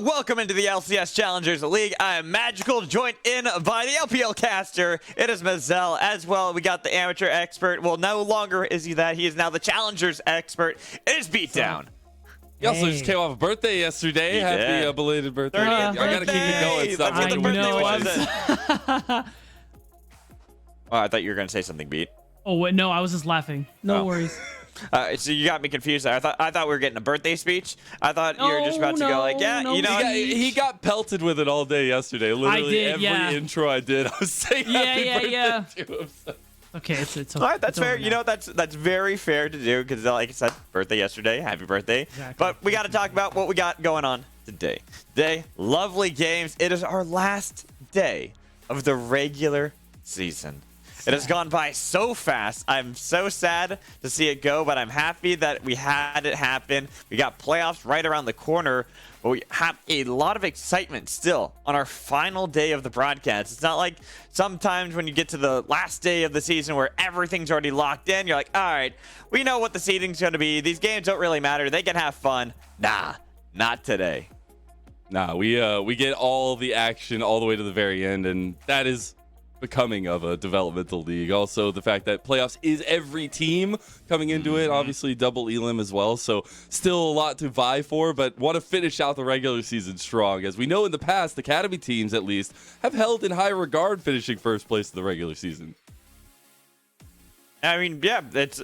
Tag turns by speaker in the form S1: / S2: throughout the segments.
S1: welcome into the LCS Challengers League. I am Magical, joined in by the LPL caster. It is Mazel as well. We got the amateur expert. Well, no longer is he that. He is now the Challengers expert. It is Beatdown.
S2: He also just came off a birthday yesterday. Happy belated birthday. I gotta keep it going.
S1: That's what the birthday was.
S3: know.
S1: Oh, I thought you were going to say something, Beat.
S3: Oh, wait, no, I was just laughing. No worries.
S1: So you got me confused there. I thought we were getting a birthday speech. I thought you were just about to go like, yeah, you know.
S2: He got pelted with it all day yesterday. Literally every intro I did, I was saying happy birthday to him.
S3: Okay, it's
S1: all right, that's fair.
S3: now.
S1: You know, that's very fair to do because, like I said, birthday yesterday. Happy birthday.
S3: Exactly.
S1: But we got to talk about what we got going on today. Lovely games. It is our last day of the regular season. It has gone by so fast. I'm so sad to see it go, but I'm happy that we had it happen. We got playoffs right around the corner, but we have a lot of excitement still on our final day of the broadcast. It's not like sometimes when you get to the last day of the season where everything's already locked in, you're like, all right, we know what the seeding's going to be. These games don't really matter. They can have fun. Nah, not today.
S2: Nah, we get all the action all the way to the very end, and that is becoming of a developmental league. Also, the fact that playoffs is every team coming into it, obviously double elim as well, so still a lot to vie for, but want to finish out the regular season strong. As we know in the past, academy teams at least have held in high regard finishing first place in the regular season.
S1: I mean, yeah, it's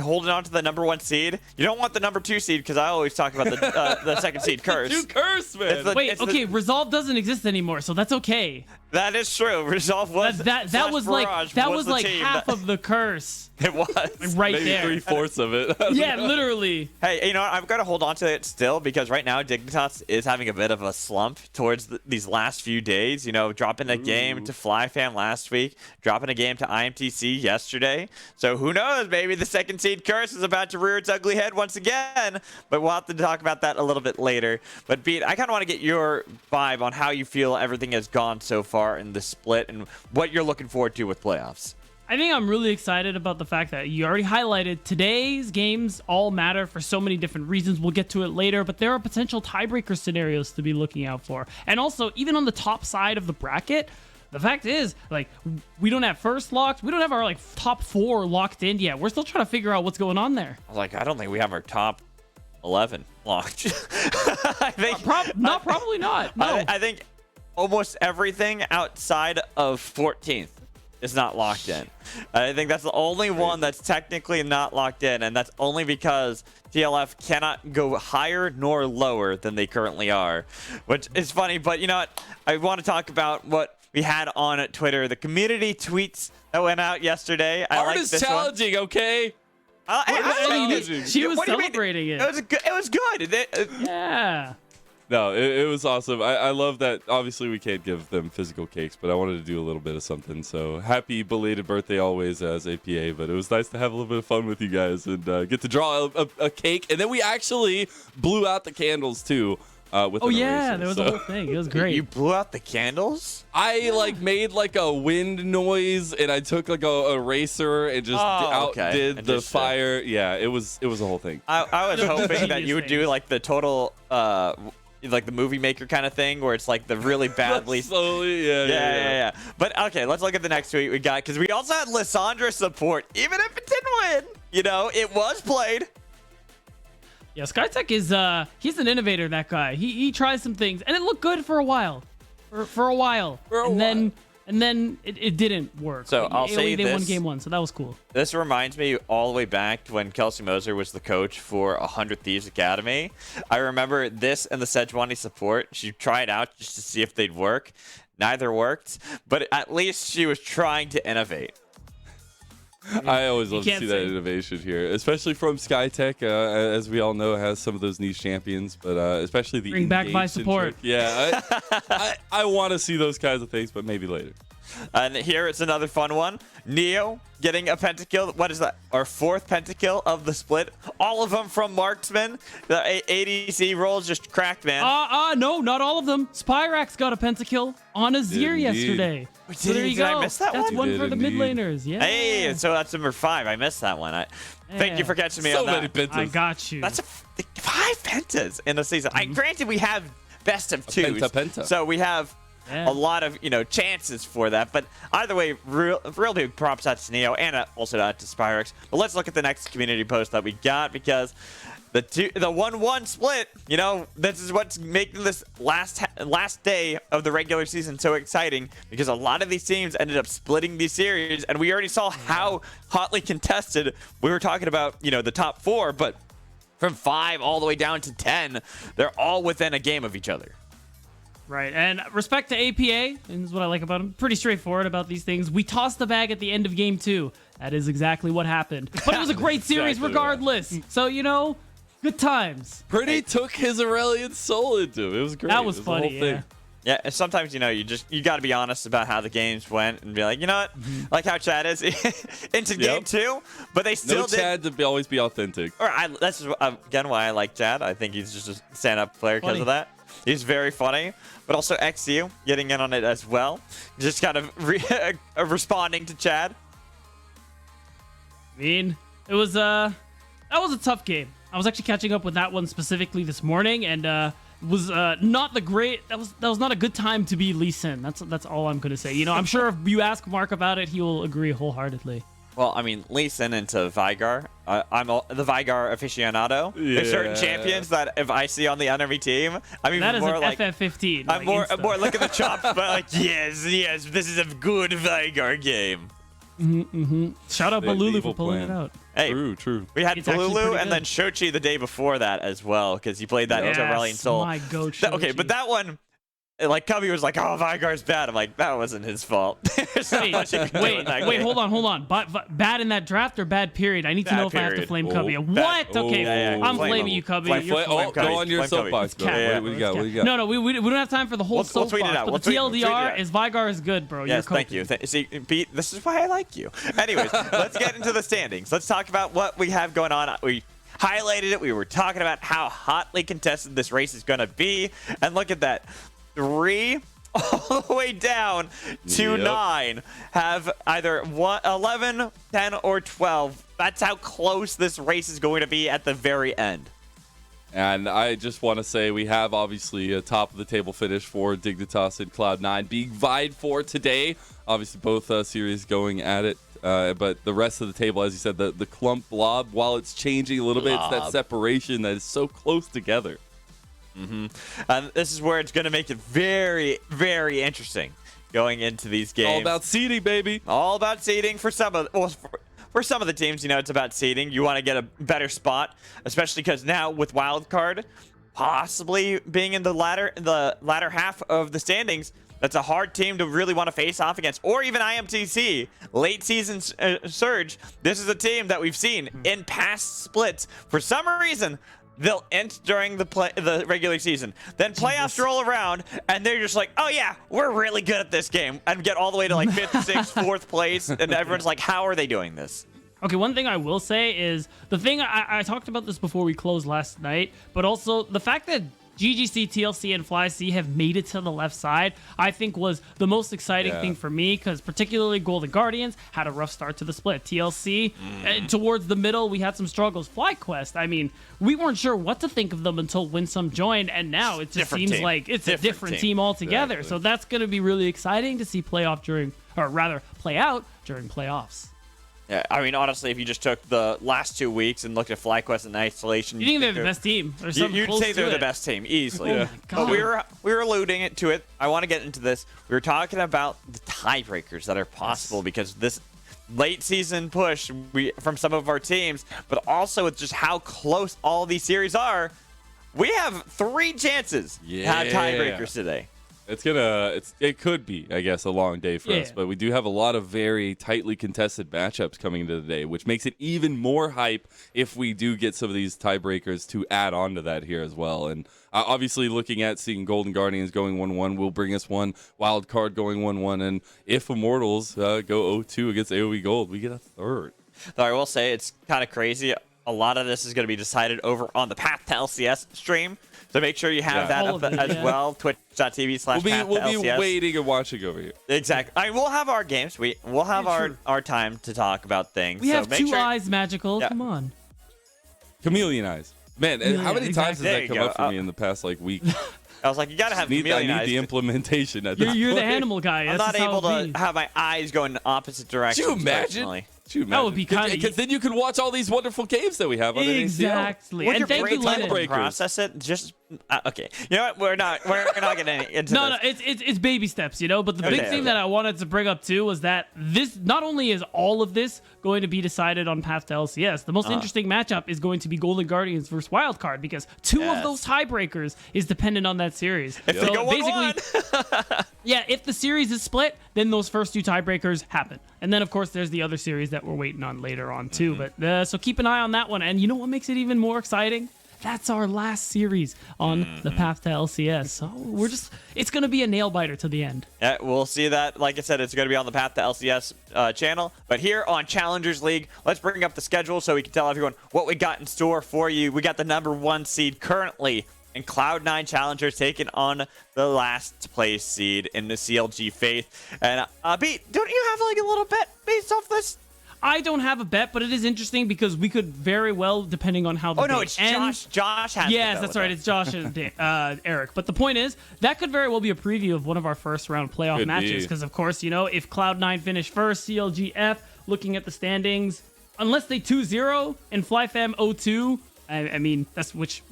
S1: holding on to the number 1 seed. You don't want the number 2 seed because I always talk about the second seed curse.
S2: You curse, man.
S3: Wait, okay, Resolve doesn't exist anymore, so that's okay.
S1: That is true. Resolve was
S3: that was like half of the curse.
S1: It was
S3: right
S2: maybe
S3: there.
S2: 3/4 of it.
S3: Yeah, literally.
S1: Hey, you know what? I've got to hold on to it still because right now Dignitas is having a bit of a slump towards these last few days. You know, dropping a game to FlyFam last week, dropping a game to IMTC yesterday. So who knows? Maybe the second seed curse is about to rear its ugly head once again. But we'll have to talk about that a little bit later. But Beat, I kind of want to get your vibe on how you feel everything has gone so far in the split and what you're looking forward to with playoffs.
S3: I think I'm really excited about the fact that you already highlighted today's games all matter for so many different reasons. We'll get to it later, but there are potential tiebreaker scenarios to be looking out for. And also, even on the top side of the bracket, the fact is, like, we don't have first locked. We don't have our, like, top 4 locked in yet. We're still trying to figure out what's going on there.
S1: Like, I don't think we have our top 11 locked. I think
S3: probably not. No.
S1: I think almost everything outside of 14th is not locked in. I think that's the only one that's technically not locked in, and that's only because TLF cannot go higher nor lower than they currently are, which is funny. But you know what? I want to talk about what we had on Twitter, the community tweets that went out yesterday.
S2: Artist challenging, one. Okay?
S3: She was celebrating it.
S1: It was good.
S3: Yeah.
S2: No, it was awesome. I love that. Obviously, we can't give them physical cakes, but I wanted to do a little bit of something. So happy belated birthday always as APA, but it was nice to have a little bit of fun with you guys and get to draw a cake. And then we actually blew out the candles, too. With
S3: there was a whole thing. It was great.
S1: You blew out the candles?
S2: I made like a wind noise, and I took like a eraser and just outdid the fire. Yeah, it was a whole thing.
S1: I was hoping that you would do like the total like the movie maker kind of thing where it's like the really badly
S2: slowly
S1: yeah. But okay, let's look at the next tweet we got because we also had Lissandra support. Even if it didn't win, you know, it was played.
S3: Yeah, Skytech is he's an innovator, that guy. He tries some things and it looked good for a while. And then it didn't work.
S1: So I'll say
S3: they won game 1, so that was cool.
S1: This reminds me all the way back to when Kelsey Moser was the coach for 100 Thieves Academy. I remember this and the Sejuani support. She tried out just to see if they'd work. Neither worked, but at least she was trying to innovate.
S2: I always love to see that innovation here, especially from Skytech, as we all know, has some of those niche champions, but especially the
S3: bring back my support.
S2: Yeah, I want to see those kinds of things, but maybe later.
S1: And here it's another fun one. Neo getting a pentakill. What is that? Our 4th pentakill of the split. All of them from Marksman. The ADC rolls just cracked, man.
S3: No, not all of them. Spyrax got a pentakill on Azir yesterday. So there you go.
S1: I miss that
S3: That's one for the mid
S2: indeed.
S3: laners. Yeah.
S1: Hey, so that's number 5. I missed that one. Thank you for catching me on that.
S2: So many pentas.
S3: I got you.
S1: That's 5 pentas in a season. Granted, we have best of twos.
S2: penta.
S1: So we have
S3: Yeah.
S1: a lot of chances for that. But either way, real big props out to Neo and also out to Spyrex. But let's look at the next community post that we got, because the 1-1 split, this is what's making this last day of the regular season so exciting, because a lot of these teams ended up splitting these series, and we already saw how hotly contested. We were talking about the top 4, but from 5 all the way down to 10, they're all within a game of each other.
S3: Right, and respect to APA, and this is what I like about him. Pretty straightforward about these things. We tossed the bag at the end of game 2. That is exactly what happened. But it was a great series
S2: Exactly
S3: regardless. So, good times.
S2: Pretty took his Aurelian soul into it. It was great.
S3: That was
S2: It the whole
S3: funny,
S2: thing.
S3: yeah.
S1: Yeah, and sometimes you got to be honest about how the games went and be like, you know what, like how Chad is into game 2, but they still
S2: No
S1: did.
S2: Chad to always be authentic.
S1: That's again why I like Chad. I think he's just a stand-up player because
S3: Funny.
S1: of that. He's very funny, but also XU getting in on it as well, just kind of responding to Chad.
S3: I mean, it was that was a tough game. I was actually catching up with that one specifically this morning, and was not the great. That was not a good time to be Lee Sin. That's all I'm gonna say. I'm sure if you ask Mark about it, he will agree wholeheartedly.
S1: Well, I mean, Lee Sin into Vigar. I'm the Vigar aficionado.
S2: Yeah.
S1: There's certain champions that if I see on the enemy team, I'm even
S3: That is
S1: more
S3: an
S1: like
S3: FF15.
S1: I'm more
S3: insta.
S1: look at the chops, but like yes, this is a good Vigar game.
S3: Shout out
S2: The
S3: Balulu
S2: evil
S3: for pulling
S2: plan.
S3: it out.
S1: Hey,
S2: True.
S1: we had
S3: It's actually
S1: Balulu
S3: pretty
S1: and then Shochi the day before that as well, because he played that into Aurelian
S3: Yes,
S1: Soul.
S3: my goat.
S1: Okay, but that one, like Cubby was like, "Oh, Vigar's bad." I'm like, that wasn't his fault. There's not much you can do in that
S3: Wait,
S1: game.
S3: hold on. Bad in that draft or bad period? I need to
S1: Bad
S3: know if I have to
S1: period.
S3: flame
S2: Oh,
S3: Cubby.
S2: bad.
S3: What?
S2: Oh,
S3: Okay,
S1: yeah,
S3: I'm
S1: flame
S3: blaming
S1: him.
S3: you, Cubby.
S1: Flame-
S3: You're
S1: flame
S2: Go
S1: Cubby.
S2: on your
S1: Flame Cubby.
S2: soapbox, bro.
S3: cat.
S2: What do you got? What do you got?
S3: No, we don't have time for the whole
S1: We'll tweet it
S3: soapbox,
S1: out.
S3: but
S1: We'll
S3: the
S1: tweet it
S3: TLDR
S1: out.
S3: is Vigar is good, bro.
S1: Yes,
S3: You're
S1: thank you. See, Pete, this is why I like you. Anyways, let's get into the standings. Let's talk about what we have going on. We highlighted it. We were talking about how hotly contested this race is going to be. And look at that. 3 all the way down to
S2: Yep.
S1: 9 have either 11, 10, or 12. That's how close this race is going to be at the very end.
S2: And I just want to say we have obviously a top of the table finish for Dignitas and Cloud9 being vied for today. Obviously both series going at it. But the rest of the table, as you said, the clump blob, while it's changing a little bit, it's that separation that is so close together.
S1: And this is where it's going to make it very, very interesting going into these games.
S2: All about seeding, baby.
S1: All about seeding for some of for some of the teams. It's about seeding. You want to get a better spot, especially because now with wildcard possibly being in the latter half of the standings, that's a hard team to really want to face off against. Or even IMTC, late season surge. This is a team that we've seen in past splits. For some reason, they'll end during the regular season. Then playoffs roll around, and they're just like, oh yeah, we're really good at this game, and get all the way to like 5th, 6th, 4th place, and everyone's like, how are they doing this?
S3: Okay, one thing I will say is the thing I talked about this before we closed last night, but also the fact that GGC, TLC, and FlyC have made it to the left side, I think was the most exciting thing for me, because particularly Golden Guardians had a rough start to the split. TLC, towards the middle, we had some struggles. FlyQuest, I mean, we weren't sure what to think of them until Winsome joined, and now it just
S1: Different
S3: seems
S1: team.
S3: like it's a different team altogether.
S2: Exactly.
S3: So that's going to be really exciting to see play out during playoffs.
S1: Yeah, I mean, honestly, if you just took the last 2 weeks and looked at FlyQuest in isolation,
S3: You think they're the best team? Or something
S1: You'd
S3: close
S1: say
S3: to
S1: they're the
S3: it.
S1: best team easily.
S3: Oh my
S1: But
S3: God.
S1: we were alluding to it. I want to get into this. We were talking about the tiebreakers that are possible because this late season push from some of our teams, but also with just how close all these series are. We have 3 chances to have tiebreakers today.
S2: It could be, I guess, a long day for us, but we do have a lot of very tightly contested matchups coming into the day, which makes it even more hype if we do get some of these tiebreakers to add on to that here as well. And obviously looking at seeing Golden Guardians going 1-1 will bring us one wild card going 1-1, and if Immortals go 0-2 against AoE Gold, we get a third.
S1: Though I will say it's kind of crazy. A lot of this is going to be decided over on the Path to LCS stream. So make sure you have that
S3: All
S1: up
S3: of it,
S1: as well. Twitch.tv/Path
S2: We'll
S1: to
S2: be
S1: LCS.
S2: waiting and watching over here.
S1: Exactly. I mean, we'll have our games. We'll have
S3: Yeah, true.
S1: our time to talk about things.
S3: We
S1: so
S3: have
S1: make
S3: 2
S1: sure,
S3: eyes magical.
S1: Yeah.
S3: Come on.
S2: Chameleon eyes. Man, how many times has
S1: There
S2: that
S1: you
S2: come
S1: go.
S2: up for me in the past week?
S1: I was like, you gotta have
S2: I need
S1: chameleon
S2: the
S1: eyes.
S2: implementation at this
S3: You're the
S2: point.
S3: animal guy.
S1: I'm
S3: That's
S1: not
S3: just how
S1: able
S3: it
S1: to
S3: be.
S1: have my eyes go in the opposite direction.
S2: Could you imagine?
S3: That would be kinda-
S2: because then you can watch all these wonderful games that we have on NACL.
S3: Exactly.
S1: Would
S3: And
S1: your
S3: thank you,
S1: brain let it
S3: Lennon.
S2: Tiebreakers.
S1: process it? Just okay. You know what? We're not getting into
S3: No,
S1: this.
S3: it's baby steps, you know. But the big
S1: Okay,
S3: thing
S1: okay.
S3: that I wanted to bring up too was that this not only is all of this going to be decided on path to LCS, the most interesting matchup is going to be Golden Guardians versus Wildcard because two of
S1: Yes.
S3: those tiebreakers is dependent on that series.
S1: If they go 1-1.
S3: Yeah, if the series is split, then those first two tiebreakers happen. And then, of course, there's the other series that we're waiting on later on, too. But so keep an eye on that one. And you know what makes it even more exciting? That's our last series on the path to LCS. So it's going to be a nail biter to the end.
S1: Yeah, we'll see that. Like I said, it's going to be on the Path to LCS channel. But here on Challengers League, let's bring up the schedule so we can tell everyone what we got in store for you. We got the #1 seed currently in Cloud9 Challengers taking on the last place seed in the CLG Faith. And Pete, don't you have like a little bet based off this?
S3: I don't have a bet, but it is interesting because we could very well, depending on how the
S1: Oh no,
S3: day
S1: it's
S3: ends.
S1: Josh has.
S3: Yes,
S1: the bet
S3: that's
S1: with
S3: right.
S1: us.
S3: It's Josh and Eric. But the point is, that could very well be a preview of one of our first round playoff
S2: Could
S3: matches.
S2: be.
S3: Because, of course, you know, if Cloud9 finish first, CLGF, looking at the standings, unless they 2-0 and FlyFam 0-2, I mean, that's which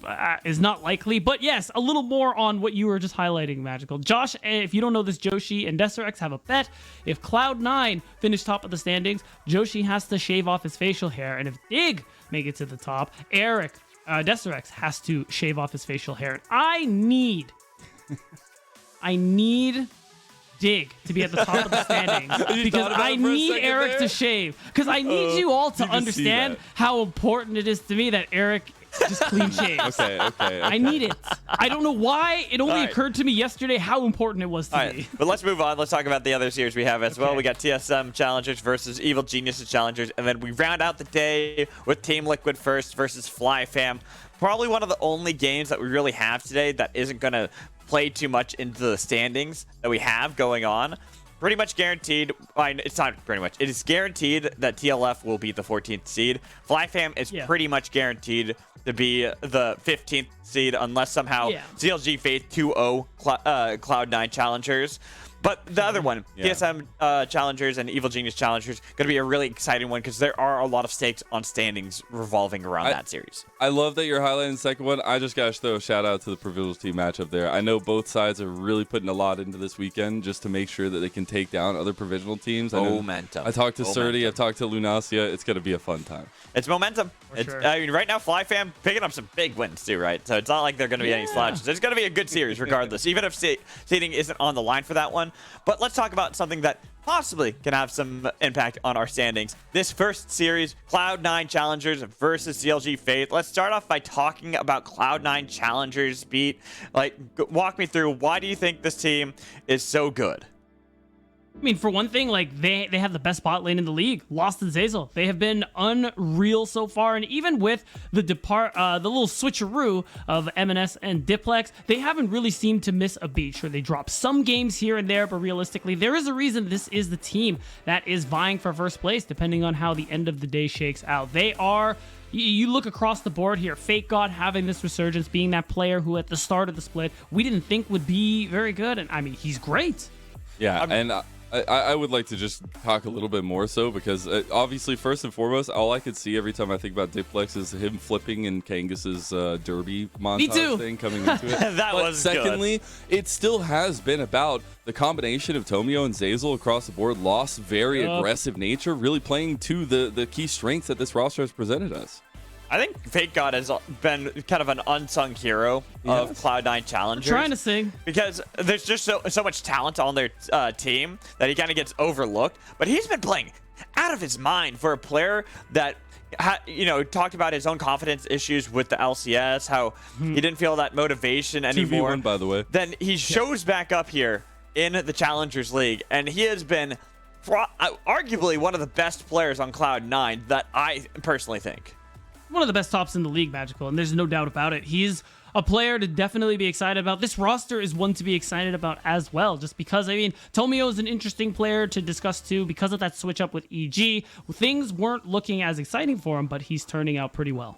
S3: is not likely. But yes, a little more on what you were just highlighting, Magical. Josh, if you don't know this, Joshi and Deserex have a bet. If Cloud9 finish top of the standings, Joshi has to shave off his facial hair. And if Dig make it to the top, Eric, Deserex has to shave off his facial hair. And I need Dig to be at the top of the standings because
S2: thought about
S3: I
S2: it for a
S3: need
S2: second
S3: Eric
S2: there?
S3: to shave because I need you all to
S2: you can see
S3: understand
S2: that.
S3: how important it is to me that Eric just clean shaves.
S2: Okay.
S3: I need it. I don't know why. It only
S1: All right.
S3: occurred to me yesterday how important it was to
S1: All
S3: me.
S1: right, but let's move on. Let's talk about the other series we have as well.
S3: Okay.
S1: We got TSM Challengers versus Evil Geniuses Challengers, and then we round out the day with Team Liquid First versus FlyFam. Probably one of the only games that we really have today that isn't going to play too much into the standings that we have going on. Pretty much guaranteed. It's not pretty much. It is guaranteed that TLF will be the 14th seed. FlyFam is pretty much guaranteed to be the 15th seed unless somehow CLG Faith 2-0 Cloud9 Challengers. But the other one, TSM Challengers and Evil Genius Challengers, going to be a really exciting one because there are a lot of stakes on standings revolving around that series.
S2: I love that you're highlighting the second one. I just got to throw a shout out to the Provisionals team matchup there. I know both sides are really putting a lot into this weekend just to make sure that they can take down other Provisional teams.
S1: Momentum.
S2: I talked to Surdy. I talked to Lunacia. It's going to be a fun time.
S1: It's momentum.
S3: sure.
S1: I mean, right now, FlyFam picking up some big wins too, right? So it's not like they're going to be any slouches. It's going to be a good series regardless, even if seeding isn't on the line for that one. But let's talk about something that possibly can have some impact on our standings. This first series, Cloud9 Challengers versus CLG Faith. Let's start off by talking about Cloud9 Challengers beat. Like, walk me through, why do you think this team is so good?
S3: I mean, for one thing, like they have the best bot lane in the league, Lost and Zazel. They have been unreal so far, and even with the little switcheroo of MNS and Diplex, they haven't really seemed to miss a beat. Sure, they drop some games here and there, but realistically, there is a reason this is the team that is vying for first place, depending on how the end of the day shakes out. They are. You look across the board here, Fake God having this resurgence, being that player who at the start of the split we didn't think would be very good, and I mean he's great.
S2: Yeah, and I would like to just talk a little bit more so because obviously, first and foremost, all I could see every time I think about Diplex is him flipping in Kangus's derby montage thing coming into it.
S1: That was
S2: secondly, it still has been about the combination of Tomio and Zazel across the board. Lost very aggressive nature, really playing to the key strengths that this roster has presented us.
S1: I think Fake God has been kind of an unsung hero of Cloud9 Challengers.
S3: Trying to sing.
S1: Because there's just so much talent on their team that he kind of gets overlooked. But he's been playing out of his mind for a player that, talked about his own confidence issues with the LCS, how he didn't feel that motivation anymore.
S2: 2v1, by the way.
S1: Then he shows back up here in the Challengers League, and he has been arguably one of the best players on Cloud9 that I personally think.
S3: One of the best tops in the league, Magical, and there's no doubt about it. He's a player to definitely be excited about. This roster is one to be excited about as well, just because, I mean, Tomio is an interesting player to discuss too because of that switch up with EG. Things weren't looking as exciting for him, but he's turning out pretty well.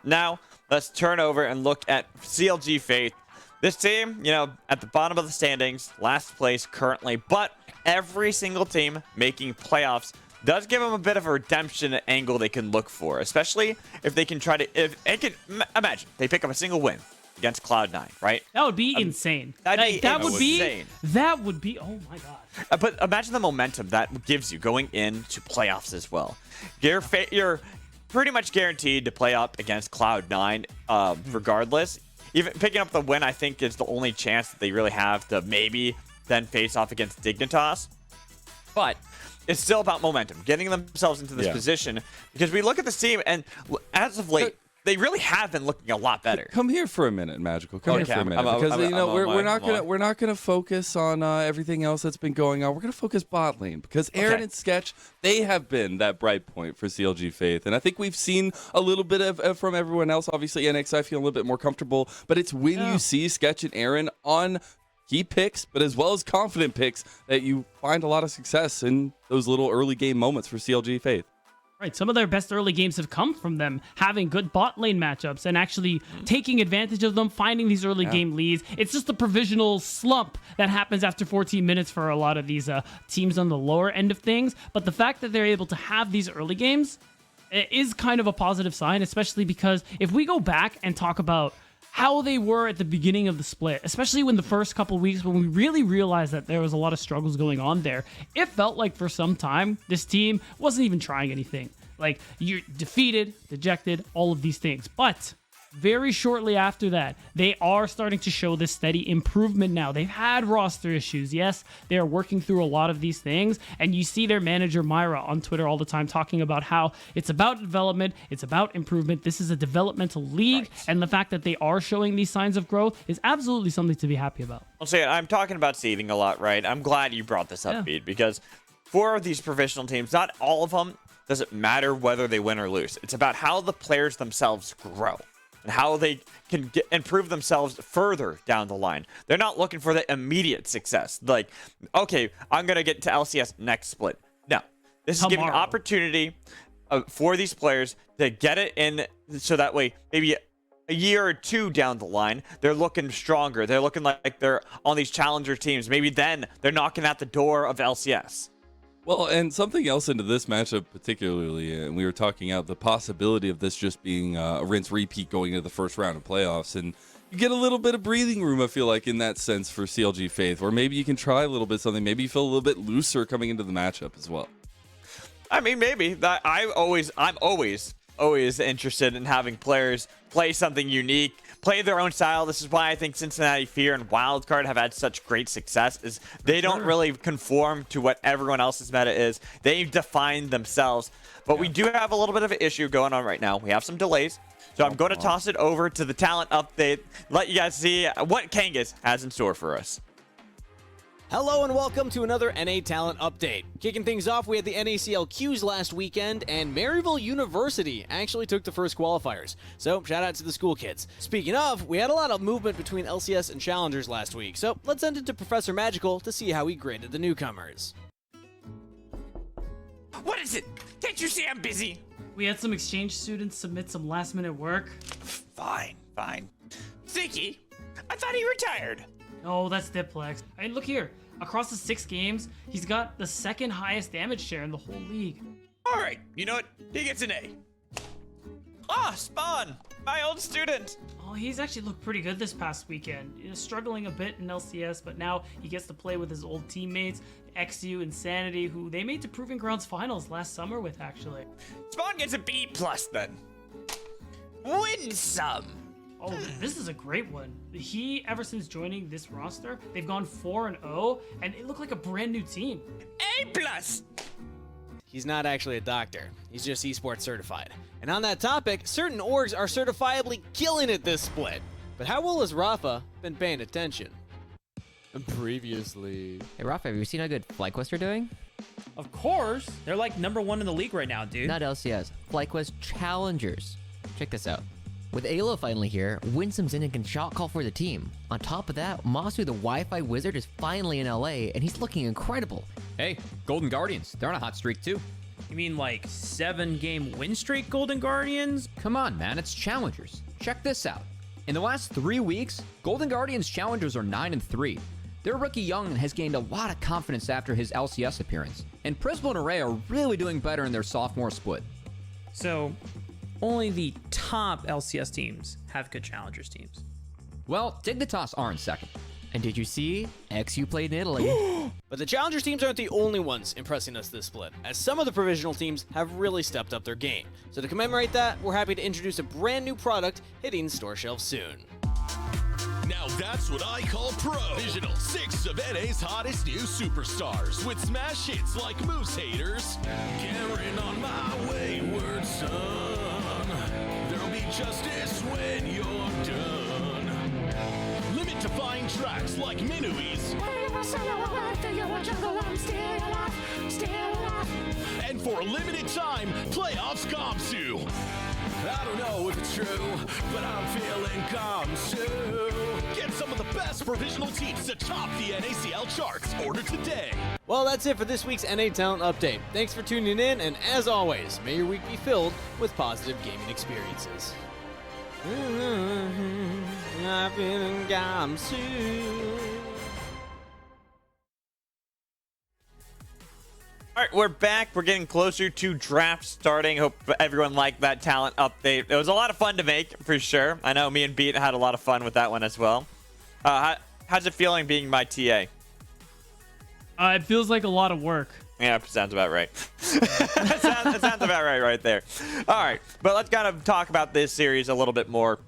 S1: Now, let's turn over and look at CLG Faith. This team, at the bottom of the standings, last place currently, but every single team making playoffs does give them a bit of a redemption angle they can look for, especially if they can imagine they pick up a single win against Cloud9, right?
S3: That would be insane.
S1: That
S3: would be, oh my God.
S1: But imagine the momentum that gives you going into playoffs as well. You're pretty much guaranteed to play up against Cloud9 regardless. Even picking up the win, I think, is the only chance that they really have to maybe then face off against Dignitas. But it's still about momentum, getting themselves into this position, because we look at this team, and as of late, they really have been looking a lot better.
S2: Come here for a minute, Magical. Come here for a minute, because we're not gonna focus on everything else that's been going on. We're gonna focus bot lane, because Aaron and Sketch, they have been that bright point for CLG Faith, and I think we've seen a little bit of from everyone else. Obviously, NX, I feel a little bit more comfortable, but it's when you see Sketch and Aaron on key picks, but as well as confident picks, that you find a lot of success in those little early game moments for CLG Faith.
S3: Right, some of their best early games have come from them having good bot lane matchups and actually taking advantage of them, finding these early game leads. It's just the provisional slump that happens after 14 minutes for a lot of these teams on the lower end of things. But the fact that they're able to have these early games is kind of a positive sign, especially because if we go back and talk about how they were at the beginning of the split, especially when the first couple weeks when we really realized that there was a lot of struggles going on there, it felt like for some time this team wasn't even trying anything. Like, you're defeated, dejected, all of these things. But very shortly after that, they are starting to show this steady improvement now. They've had roster issues. Yes, they are working through a lot of these things. And you see their manager, Myra, on Twitter all the time talking about how it's about development, it's about improvement. This is a developmental league. Right. And the fact that they are showing these signs of growth is absolutely something to be happy about.
S1: I'll say it. I'm talking about seeding a lot, right? I'm glad you brought this up, Bede, because for these professional teams, not all of them, does it matter whether they win or lose. It's about how the players themselves grow and how they can improve themselves further down the line. They're not looking for the immediate success. Like, okay, I'm going to get to LCS next split. No, this is giving an opportunity for these players to get it in so that way maybe a year or two down the line, they're looking stronger. They're looking like they're on these challenger teams. Maybe then they're knocking at the door of LCS.
S2: Well, and something else into this matchup particularly, and we were talking out the possibility of this just being a rinse repeat going into the first round of playoffs, and you get a little bit of breathing room, I feel like, in that sense for CLG Faith, or maybe you can try a little bit something, maybe you feel a little bit looser coming into the matchup as well.
S1: I mean, maybe. I'm always interested in having players play something unique, play their own style. This is why I think Cincinnati Fear and Wildcard have had such great success, is they don't really conform to what everyone else's meta is. They define themselves. But we do have a little bit of an issue going on right now. We have some delays. So I'm going to toss it over to the talent update, let you guys see what Kangas has in store for us.
S4: Hello and welcome to another NA Talent Update. Kicking things off, we had the NACLQs last weekend, and Maryville University actually took the first qualifiers. So, shout out to the school kids. Speaking of, we had a lot of movement between LCS and Challengers last week, so let's send it to Professor Magical to see how he graded the newcomers.
S1: What is it? Can't you see I'm busy?
S3: We had some exchange students submit some last-minute work.
S1: Fine. Sticky, I thought he retired.
S3: Oh, that's Diplex. I mean, look here. Across the 6 games, he's got the second highest damage share in the whole league.
S1: All right, you know what? He gets an A. Ah, Spawn, my old student.
S3: Oh, he's actually looked pretty good this past weekend. He was struggling a bit in LCS, but now he gets to play with his old teammates, XU and Sanity, who they made to Proving Grounds finals last summer with, actually.
S1: Spawn gets a B+ then. Win some.
S3: Oh, this is a great one. He, ever since joining this roster, they've gone 4-0, and they look like a brand new team.
S1: A+.
S4: He's not actually a doctor. He's just esports certified. And on that topic, certain orgs are certifiably killing it this split. But how well has Rafa been paying attention? And previously...
S5: Hey, Rafa, have you seen how good FlyQuest are doing?
S6: Of course. They're like #1 in the league right now, dude.
S5: Not LCS. FlyQuest Challengers. Check this out. With Ayla finally here, Winsome's in and can shot call for the team. On top of that, Masu the Wi-Fi wizard is finally in LA, and he's looking incredible.
S7: Hey, Golden Guardians, they're on a hot streak too.
S6: You mean like 7-game win streak Golden Guardians?
S7: Come on, man, it's Challengers. Check this out. In the last 3 weeks, Golden Guardians Challengers are 9-3. Their rookie Young has gained a lot of confidence after his LCS appearance, and Prismo and Array are really doing better in their sophomore split.
S6: So, only the top LCS teams have good Challengers teams.
S7: Well, Dignitas are in second.
S5: And did you see? XU played in Italy.
S4: But the Challengers teams aren't the only ones impressing us this split, as some of the provisional teams have really stepped up their game. So to commemorate that, we're happy to introduce a brand new product hitting store shelves soon.
S8: Now that's what I call provisional. 6 of NA's hottest new superstars with smash hits like Moose Haters. Carrying on my wayward son. There'll be justice when you're done. Limit defying tracks like Minui's. And for a limited time, playoffs Gamsu. I don't know if it's true, but I'm feeling Gamsu. Get some of the best provisional teams to top the NACL charts. Order today.
S4: Well, that's it for this week's NA Talent Update. Thanks for tuning in, and as always, may your week be filled with positive gaming experiences. I've been in Gamsu.
S1: All right, we're back. We're getting closer to draft starting. Hope everyone liked that talent update. It was a lot of fun to make, for sure. I know me and Beat had a lot of fun with that one as well. How's it feeling being my TA?
S3: It feels like a lot of work.
S1: Yeah, sounds about right. It sounds about right there. All right, but let's kind of talk about this series a little bit more.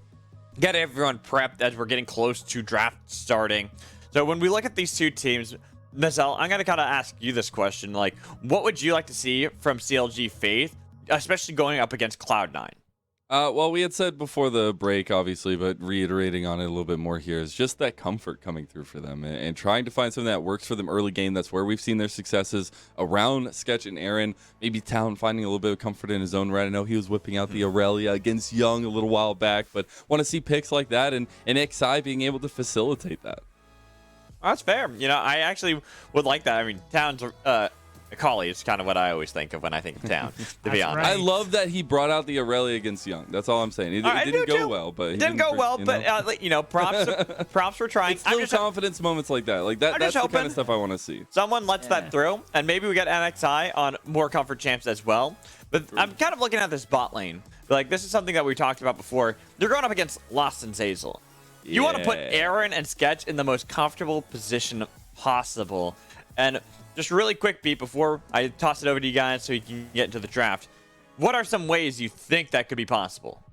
S1: Get everyone prepped as we're getting close to draft starting. So when we look at these two teams, Michelle, I'm going to kind of ask you this question. Like, what would you like to see from CLG Faith, especially going up against Cloud9?
S2: Well, we had said before the break, obviously, but reiterating on it a little bit more here is just that comfort coming through for them and trying to find something that works for them early game. That's where we've seen their successes around Sketch and Aaron. Maybe Town finding a little bit of comfort in his own right. I know he was whipping out the Aurelia against Young a little while back, but want to see picks like that and XI being able to facilitate that.
S1: That's fair. You know, I actually would like that. I mean, Town's a collie is kind of what I always think of when I think of Town, to be honest.
S2: I love that he brought out the Aurelia against Young. That's all I'm saying. It didn't go well, but
S1: props for trying.
S2: It's little confidence moments like that. That's the kind of stuff I want to see.
S1: Someone lets that through, and maybe we get NXI on more comfort champs as well. But I'm kind of looking at this bot lane. Like, this is something that we talked about before. They're going up against Lost and Zazel. You want to put Aaron and Sketch in the most comfortable position possible. And just really quick, Beat, before I toss it over to you guys so you can get into the draft, what are some ways you think that could be possible?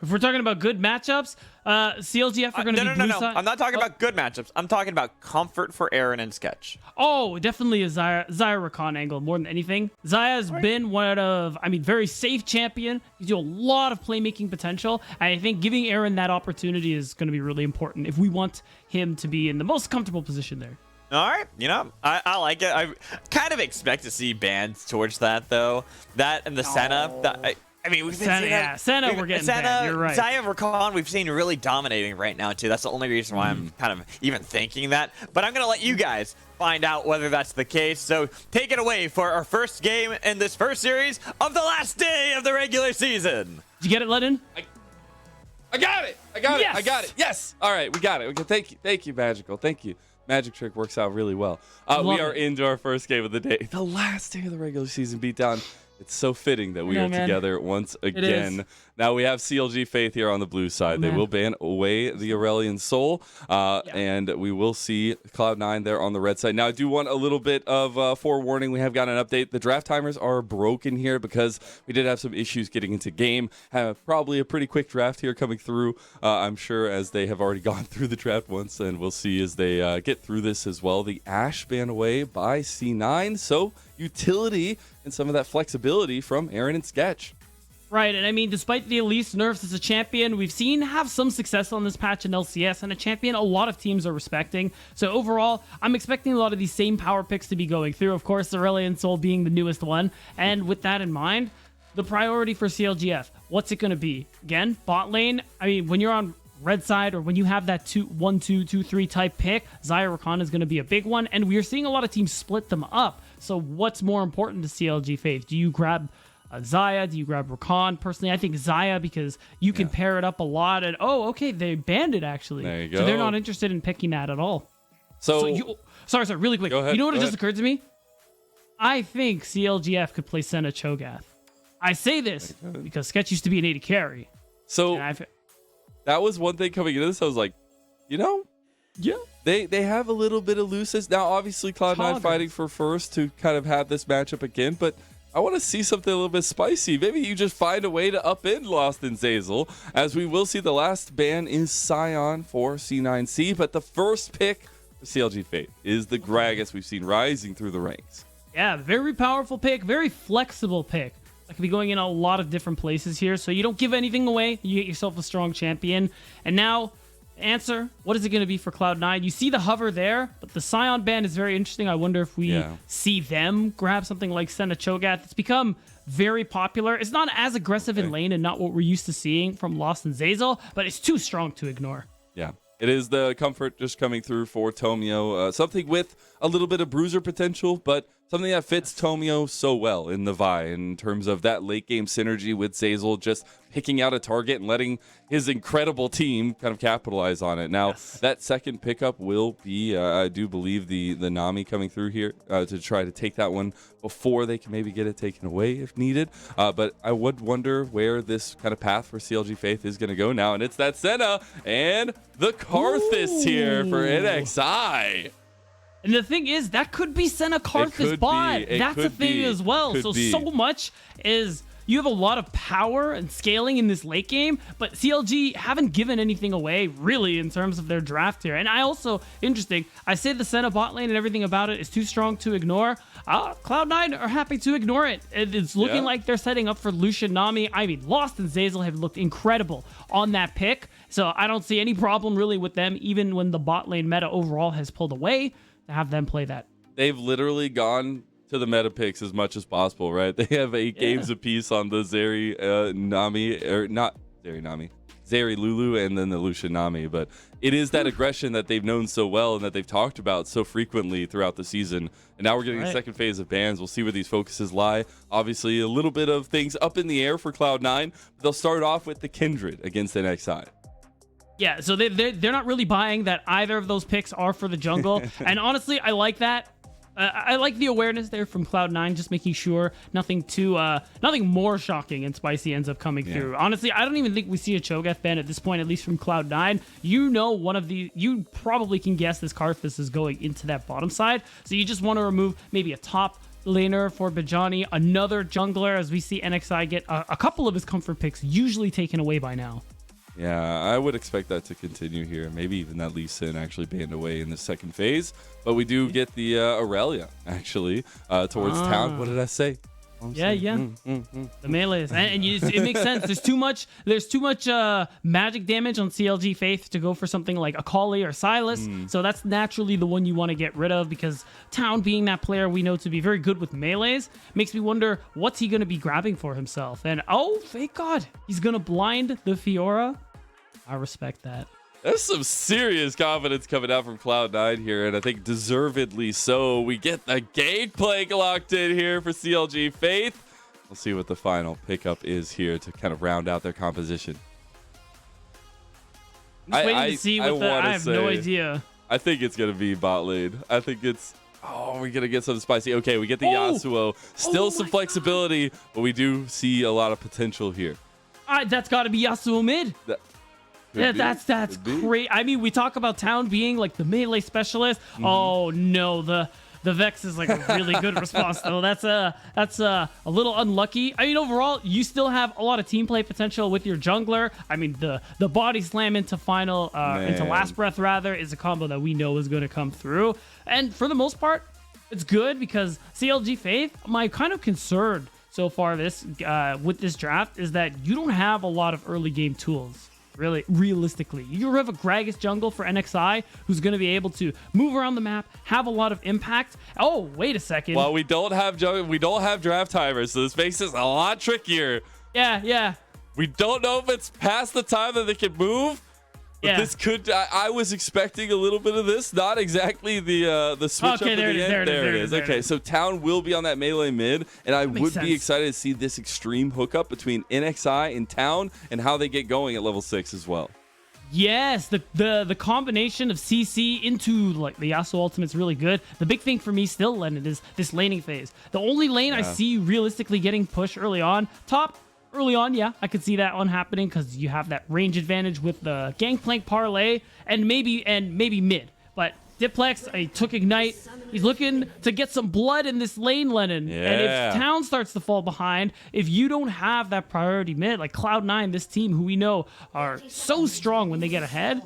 S3: If we're talking about good matchups, CLGF are going to be blue side.
S1: I'm not talking about good matchups. I'm talking about comfort for Aaron and Sketch.
S3: Oh, definitely a Xayah Rakan angle more than anything. Xayah has been one of, very safe champion. Gives you a lot of playmaking potential. And I think giving Aaron that opportunity is going to be really important if we want him to be in the most comfortable position there.
S1: All right, I like it. I kind of expect to see bans towards that, though. That and the Senna. We've seen
S3: Senna, we're getting banned. You're right.
S1: Xayah Rakan, we've seen really dominating right now, too. That's the only reason why I'm kind of even thinking that. But I'm going to let you guys find out whether that's the case. So take it away for our first game in this first series of the last day of the regular season.
S3: Did you get it, Lennon?
S2: I got it.
S3: Yes!
S2: I got it. Yes. All right, we got it. Okay, thank you, Magical. Thank you. Magic Trick works out really well. We are into our first game of the day. The last day of the regular season beatdown. It's so fitting that we are together once again. Now we have CLG Faith here on the blue side. They will ban away the Aurelian Soul, and we will see Cloud9 there on the red side. Now I do want a little bit of forewarning. We have got an update. The draft timers are broken here because we did have some issues getting into game. Have probably a pretty quick draft here coming through, I'm sure, as they have already gone through the draft once, and we'll see as they get through this as well. The Ashe ban away by C9, so utility and some of that flexibility from Aaron and Sketch.
S3: Right, and despite the Elise nerfs as a champion, we've seen have some success on this patch in LCS, and a champion a lot of teams are respecting. So overall, I'm expecting a lot of these same power picks to be going through. Of course, the Aurelian Soul being the newest one. And with that in mind, the priority for CLGF, what's it going to be? Again, bot lane, when you're on red side or when you have that 1-2-2-3 type pick, Xayah Rakan is going to be a big one. And we are seeing a lot of teams split them up. So what's more important to CLG Faith? Do you grab Zaya? Do you grab Rakan? Personally, I think Zaya because you can pair it up a lot. And okay, they banned it actually.
S2: There you go.
S3: So they're not interested in picking that at all. Sorry, really quick.
S2: Go ahead,
S3: You know what
S2: go
S3: just
S2: ahead.
S3: occurred to me? I think CLGF could play Senna Cho'Gath. I say this because Sketch used to be an AD carry.
S2: So
S3: And
S2: that was one thing coming into this. I was like, yeah, they have a little bit of looseness. Now, obviously, Cloud9 fighting for first to kind of have this matchup again, but I want to see something a little bit spicy. Maybe you just find a way to upend Lost in Zeyzal, as we will see the last ban is Scion for C9C, but the first pick for CLG Fate is the Gragas we've seen rising through the ranks.
S3: Yeah, very powerful pick, very flexible pick. That could be going in a lot of different places here, so you don't give anything away. You get yourself a strong champion. And now, answer, what is it going to be for Cloud9? You see the hover there, but the Scion ban is very interesting. I wonder if we see them grab something like Senna Cho'Gath. It's become very popular. It's not as aggressive in lane and not what we're used to seeing from Lost and Zeyzal, but it's too strong to ignore.
S2: Yeah. It is the comfort just coming through for Tomio. Something with a little bit of bruiser potential, but something that fits Tomio so well in the Vi in terms of that late game synergy with Zeyzal, just picking out a target and letting his incredible team kind of capitalize on it. Now, that second pickup will be, I do believe, the Nami coming through here to try to take that one before they can maybe get it taken away if needed. But I would wonder where this kind of path for CLG Faith is going to go now. And it's that Senna and the Karthus here for NXI.
S3: And the thing is, that could be Senna Karthus bot. That's the thing as well. So much is you have a lot of power and scaling in this late game, but CLG haven't given anything away really in terms of their draft here. And I also, interesting, I say the Senna bot lane and everything about it is too strong to ignore. Cloud9 are happy to ignore it. It's looking like they're setting up for Lucian Nami. I mean, Lost and Zeyzal have looked incredible on that pick. So I don't see any problem really with them, even when the bot lane meta overall has pulled away, to have them play that.
S2: They've literally gone to the meta picks as much as possible, right? They have 8 games apiece on the Zeri Nami, or not Zeri Nami, Zeri Lulu, and then the Lucian Nami. But it is that aggression that they've known so well and that they've talked about so frequently throughout the season. And now we're getting the second phase of bans. We'll see where these focuses lie. Obviously, a little bit of things up in the air for Cloud9. But they'll start off with the Kindred against NXI.
S3: Yeah, so they're not really buying that either of those picks are for the jungle. And honestly, I like that. I like the awareness there from Cloud9, just making sure nothing more shocking and spicy ends up coming through. Honestly, I don't even think we see a Cho'Gath ban at this point, at least from Cloud9. You probably can guess this Karthus is going into that bottom side. So you just want to remove maybe a top laner for Bajani, another jungler, as we see NXI get a couple of his comfort picks usually taken away by now.
S2: Yeah, I would expect that to continue here. Maybe even that Lee Sin actually banned away in the second phase. But we do get the Aurelia, actually, towards town. What did I say?
S3: The melees. And it makes sense. There's too much magic damage on CLG Faith to go for something like Akali or Silas. So that's naturally the one you want to get rid of, because Town, being that player we know to be very good with melees, makes me wonder what's he going to be grabbing for himself. And thank God, he's going to blind the Fiora. I respect that.
S2: There's some serious confidence coming out from Cloud9 here, and I think deservedly so. We get the Gangplank locked in here for CLG Faith. We'll see what the final pickup is here to kind of round out their composition.
S3: I'm waiting to see what I have no idea.
S2: I think it's going to be bot lane. I think it's... we're going to get something spicy. Okay, we get the Yasuo. Still some flexibility, but we do see a lot of potential here.
S3: That's got to be Yasuo mid. That's great. I mean, we talk about Town being like the melee specialist. Oh no, the Vex is like a really good response though. That's a little unlucky. I mean, overall, you still have a lot of team play potential with your jungler. I mean, the body slam into into last breath rather is a combo that we know is going to come through. And for the most part, it's good because CLG Faith, my kind of concern so far with this draft is that you don't have a lot of early game tools. Really, realistically, you have a Gragas jungle for NXI who's going to be able to move around the map, have a lot of impact. Oh, wait a second.
S2: Well, we don't have draft timers, so this makes this a lot trickier.
S3: Yeah.
S2: We don't know if it's past the time that they can move. But
S3: Yeah.
S2: this could. I was expecting a little bit of this. Not exactly the switch
S3: Okay,
S2: up
S3: there
S2: at
S3: it
S2: the
S3: is,
S2: end.
S3: there it is.
S2: Okay, so Town will be on that melee mid, and I would
S3: makes
S2: be
S3: sense.
S2: excited to see this extreme hookup between NXI and Town and how they get going at level 6 as well.
S3: Yes, the combination of CC into like the Yasuo ultimate is really good. The big thing for me still, Lennon, is this laning phase. The only lane I see realistically getting pushed early on, top early on, yeah, I could see that one happening because you have that range advantage with the Gangplank parlay and maybe mid. But Diplex, took Ignite. He's looking to get some blood in this lane, Lennon.
S2: Yeah.
S3: And if Town starts to fall behind, if you don't have that priority mid, like Cloud9, this team who we know are so strong when they get ahead,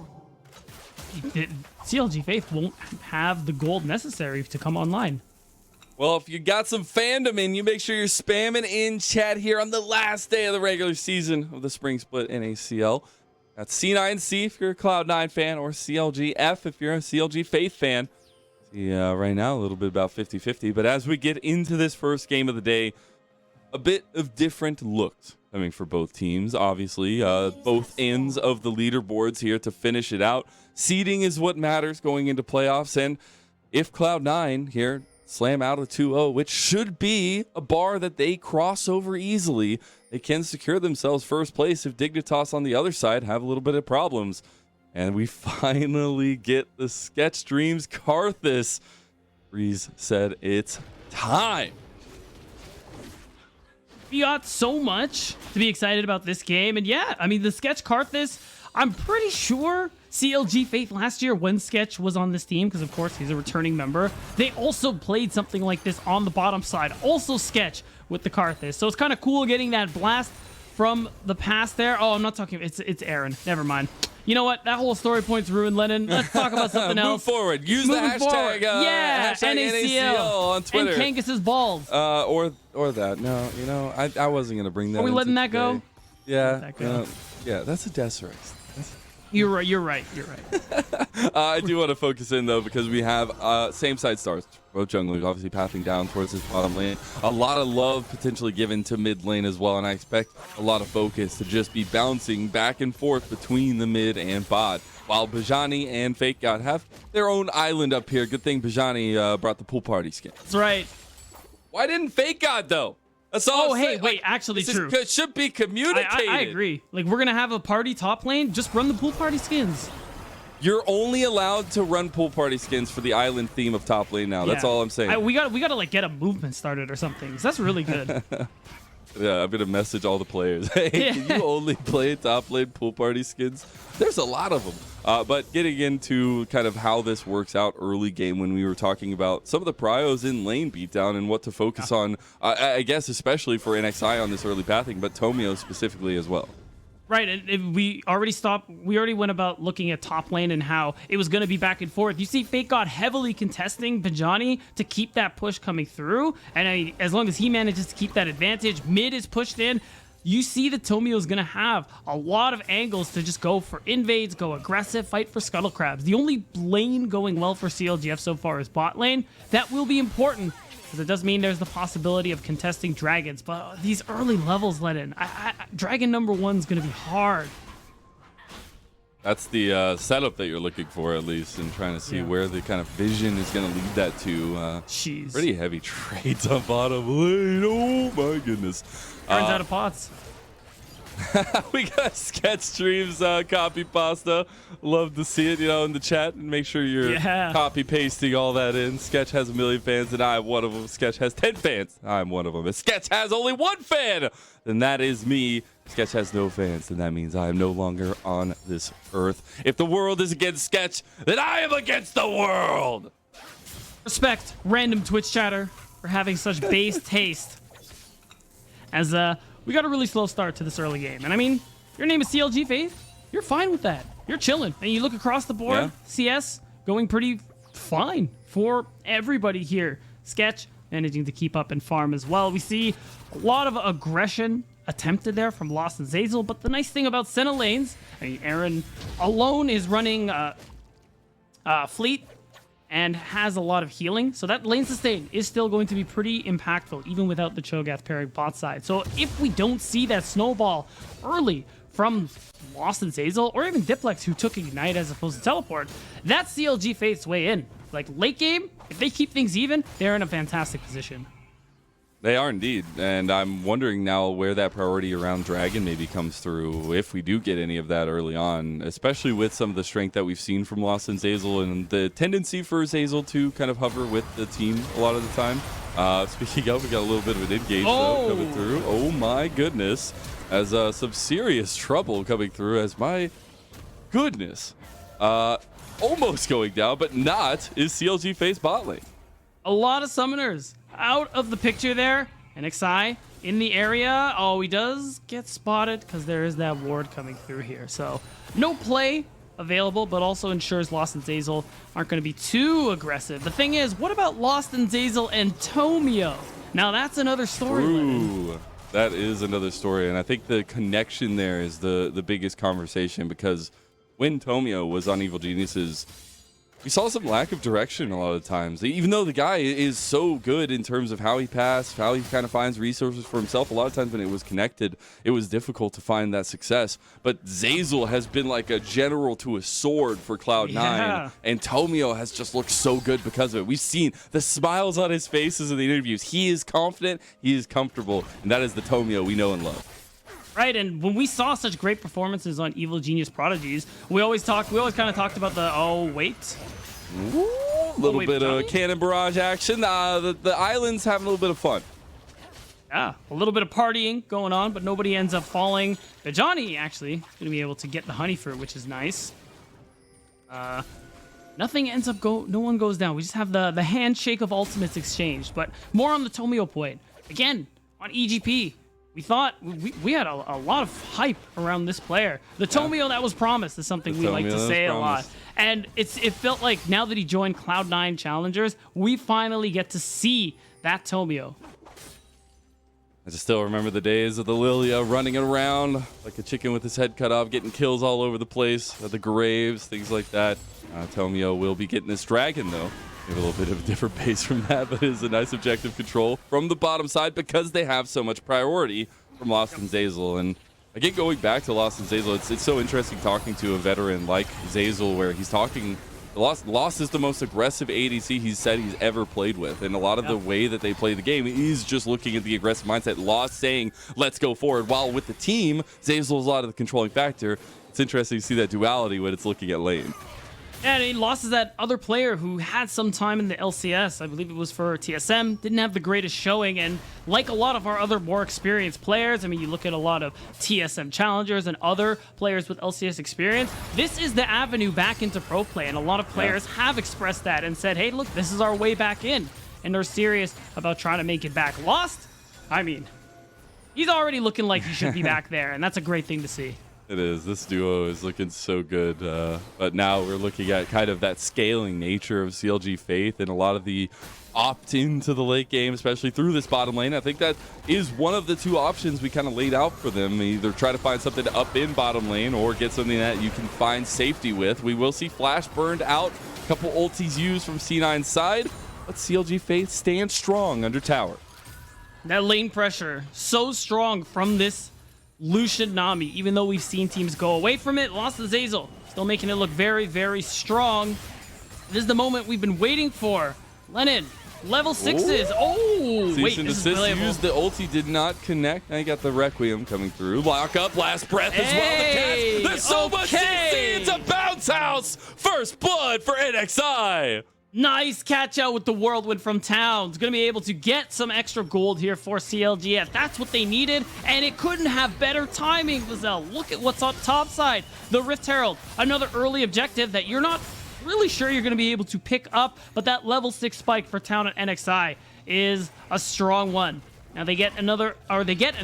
S3: CLG Faith won't have the gold necessary to come online.
S2: Well, if you got some fandom in you, make sure you're spamming in chat here on the last day of the regular season of the Spring Split NACL. That's C9C if you're a Cloud9 fan, or CLGF if you're a CLG Faith fan. See, right now, a little bit about 50-50. But as we get into this first game of the day, a bit of different looks coming for both teams. Obviously, both ends of the leaderboards here to finish it out. Seeding is what matters going into playoffs. And if Cloud9 here slam out a 2-0, which should be a bar that they cross over easily, they can secure themselves first place if Dignitas on the other side have a little bit of problems. And we finally get the Sketch Dreams Karthus. Breeze said it's time.
S3: We got so much to be excited about this game. And yeah, I mean, the Sketch Karthus, I'm pretty sure CLG Faith last year, when Sketch was on this team, because of course he's a returning member, they also played something like this on the bottom side. Also Sketch with the Karthus. So it's kind of cool getting that blast from the past there. Oh, I'm not talking, it's Aaron. Never mind. You know what? That whole story point's ruined, Lennon. Let's talk about something else.
S2: Move forward. Use
S3: Moving
S2: the hashtag,
S3: forward. Yeah,
S2: hashtag
S3: NACL
S2: on Twitter.
S3: And Kangus's balls.
S2: Or that. No, you know, I wasn't going to bring that
S3: Are we
S2: into
S3: letting that
S2: today.
S3: go?
S2: Yeah.
S3: Let that go.
S2: Yeah, that's a death race.
S3: You're right.
S2: I do want to focus in, though, because we have same side stars. Both junglers obviously pathing down towards this bottom lane. A lot of love potentially given to mid lane as well, and I expect a lot of focus to just be bouncing back and forth between the mid and bot. While Bajani and Fake God have their own island up here. Good thing Bajani brought the pool party skin.
S3: That's right.
S2: Why didn't Fake God, though? That's all I'm saying.
S3: Wait, actually
S2: this
S3: true.
S2: Should be communicated.
S3: I agree. Like, we're going to have a party top lane. Just run the pool party skins.
S2: You're only allowed to run pool party skins for the island theme of top lane now. That's
S3: Yeah.
S2: all I'm saying.
S3: We got to like get a movement started or something. 'Cause that's really good.
S2: Yeah, I'm going to message all the players. Hey, can you only play top lane pool party skins? There's a lot of them. But getting into kind of how this works out early game, when we were talking about some of the prios in lane beatdown and what to focus on, I guess especially for NXI on this early pathing, but Tomio specifically as well.
S3: Right, and we already went about looking at top lane and how it was going to be back and forth. You see Fake God heavily contesting Bajani to keep that push coming through, and as long as he manages to keep that advantage, mid is pushed in. You see that Tomio is going to have a lot of angles to just go for invades, go aggressive, fight for scuttle crabs. The only lane going well for CLGF so far is bot lane. That will be important, because it does mean there's the possibility of contesting dragons. But these early levels, Lennon, dragon number 1 is going to be hard.
S2: That's the setup that you're looking for, at least, and trying to see where the kind of vision is going to lead that to.
S3: Jeez.
S2: Pretty heavy trades on bottom lane. Oh, my goodness.
S3: Turns out of pots.
S2: We got Sketch Streams copy pasta. Love to see it, in the chat, and make sure you're copy pasting all that in. Sketch has 1 million fans, and I'm one of them. Sketch has 10 fans. I'm one of them. If Sketch has only 1 fan, then that is me. Sketch has no fans, then that means I am no longer on this earth. If the world is against Sketch, then I am against the world.
S3: Respect, random Twitch chatter, for having such base taste. As we got a really slow start to this early game. And I mean, your name is CLG Faith. You're fine with that. You're chilling. And you look across the board, CS going pretty fine for everybody here. Sketch managing to keep up and farm as well. We see a lot of aggression attempted there from Lost and Zazel. But the nice thing about Senna lanes, I mean, Aaron alone is running Fleet and has a lot of healing. So that lane sustain is still going to be pretty impactful, even without the Cho'Gath pairing bot side. So if we don't see that snowball early from Lost and Zazel, or even Diplex, who took Ignite as opposed to Teleport, that's CLG Faith's way in. Like, late game, if they keep things even, they're in a fantastic position.
S2: They are indeed, and I'm wondering now where that priority around Dragon maybe comes through, if we do get any of that early on, especially with some of the strength that we've seen from Lost and Zazel, and the tendency for Zazel to kind of hover with the team a lot of the time. Speaking of, we got a little bit of an engage though coming through. Oh my goodness, as some serious trouble coming through, as my goodness, almost going down, but not, is CLG Faith's bot lane.
S3: A lot of summoners out of the picture there. NXI in the area. Oh, he does get spotted because there is that ward coming through here. So no play available, but also ensures Lost and Zazel aren't going to be too aggressive. The thing is, what about Lost and Zazel and Tomio? Now that's another story.
S2: Ooh, that is another story, and I think the connection there is the biggest conversation, because when Tomio was on Evil Geniuses, we saw some lack of direction a lot of times. Even though the guy is so good in terms of how he passed, how he kind of finds resources for himself, a lot of times when it was connected, it was difficult to find that success. But Zazel has been like a general to a sword for Cloud9, and Tomio has just looked so good because of it. We've seen the smiles on his faces in the interviews. He is confident, he is comfortable, and that is the Tomio we know and love.
S3: Right, and when we saw such great performances on Evil Genius Prodigies, we always kind of talked about the, a
S2: little bit of cannon barrage action. The island's having a little bit of fun.
S3: Yeah, a little bit of partying going on, but nobody ends up falling. Johnny actually going to be able to get the honey fruit, which is nice. Nothing ends up no one goes down. We just have the handshake of ultimates exchanged, but more on the Tomio point. Again, on EGP. We thought we had a lot of hype around this player. The Tomio that was promised is something we like to say a lot. And it felt like now that he joined Cloud9 Challengers, we finally get to see that Tomio.
S2: I just still remember the days of the Lilia running around like a chicken with his head cut off, getting kills all over the place, at the graves, things like that. Tomio will be getting this dragon, though. We have a little bit of a different pace from that, but it is a nice objective control from the bottom side because they have so much priority from Lost and Zazel. And again, going back to Lost and Zazel, it's so interesting talking to a veteran like Zazel, where he's talking. Lost is the most aggressive ADC he's said he's ever played with, and a lot of the way that they play the game is just looking at the aggressive mindset. Lost saying, let's go forward, while with the team, Zazel is a lot of the controlling factor. It's interesting to see that duality when it's looking at lane.
S3: And he lost that other player who had some time in the LCS. I believe it was for TSM. Didn't have the greatest showing. And like a lot of our other more experienced players, I mean, you look at a lot of TSM challengers and other players with LCS experience, this is the avenue back into pro play. And a lot of players have expressed that and said, hey, look, this is our way back in. And they're serious about trying to make it back. Lost? I mean, he's already looking like he should be back there. And that's a great thing to see.
S2: It is. This duo is looking so good. But now we're looking at kind of that scaling nature of CLG Faith and a lot of the opt into the late game, especially through this bottom lane. I think that is one of the two options we kind of laid out for them. Either try to find something to up in bottom lane or get something that you can find safety with. We will see Flash burned out, a couple ultis used from C9's side, but CLG Faith stands strong under tower.
S3: That lane pressure, so strong from this Lucian Nami, even though we've seen teams go away from it. Lost to Zazel, still making it look very, very strong. This is the moment we've been waiting for. Lennon, level 6s. Oh, wait, this is playable.
S2: Used the ulti, did not connect. Now you got the Requiem coming through. Lock up, last breath as well. The catch. There's so much CC. It's a bounce house. First blood for NXI.
S3: Nice catch out with the Whirlwind from Towns. Going to be able to get some extra gold here for CLGF. That's what they needed, and it couldn't have better timing, Lizelle. Look at what's on top side. The Rift Herald, another early objective that you're not really sure you're going to be able to pick up, but that level 6 spike for Town and NXI is a strong one. Now they get an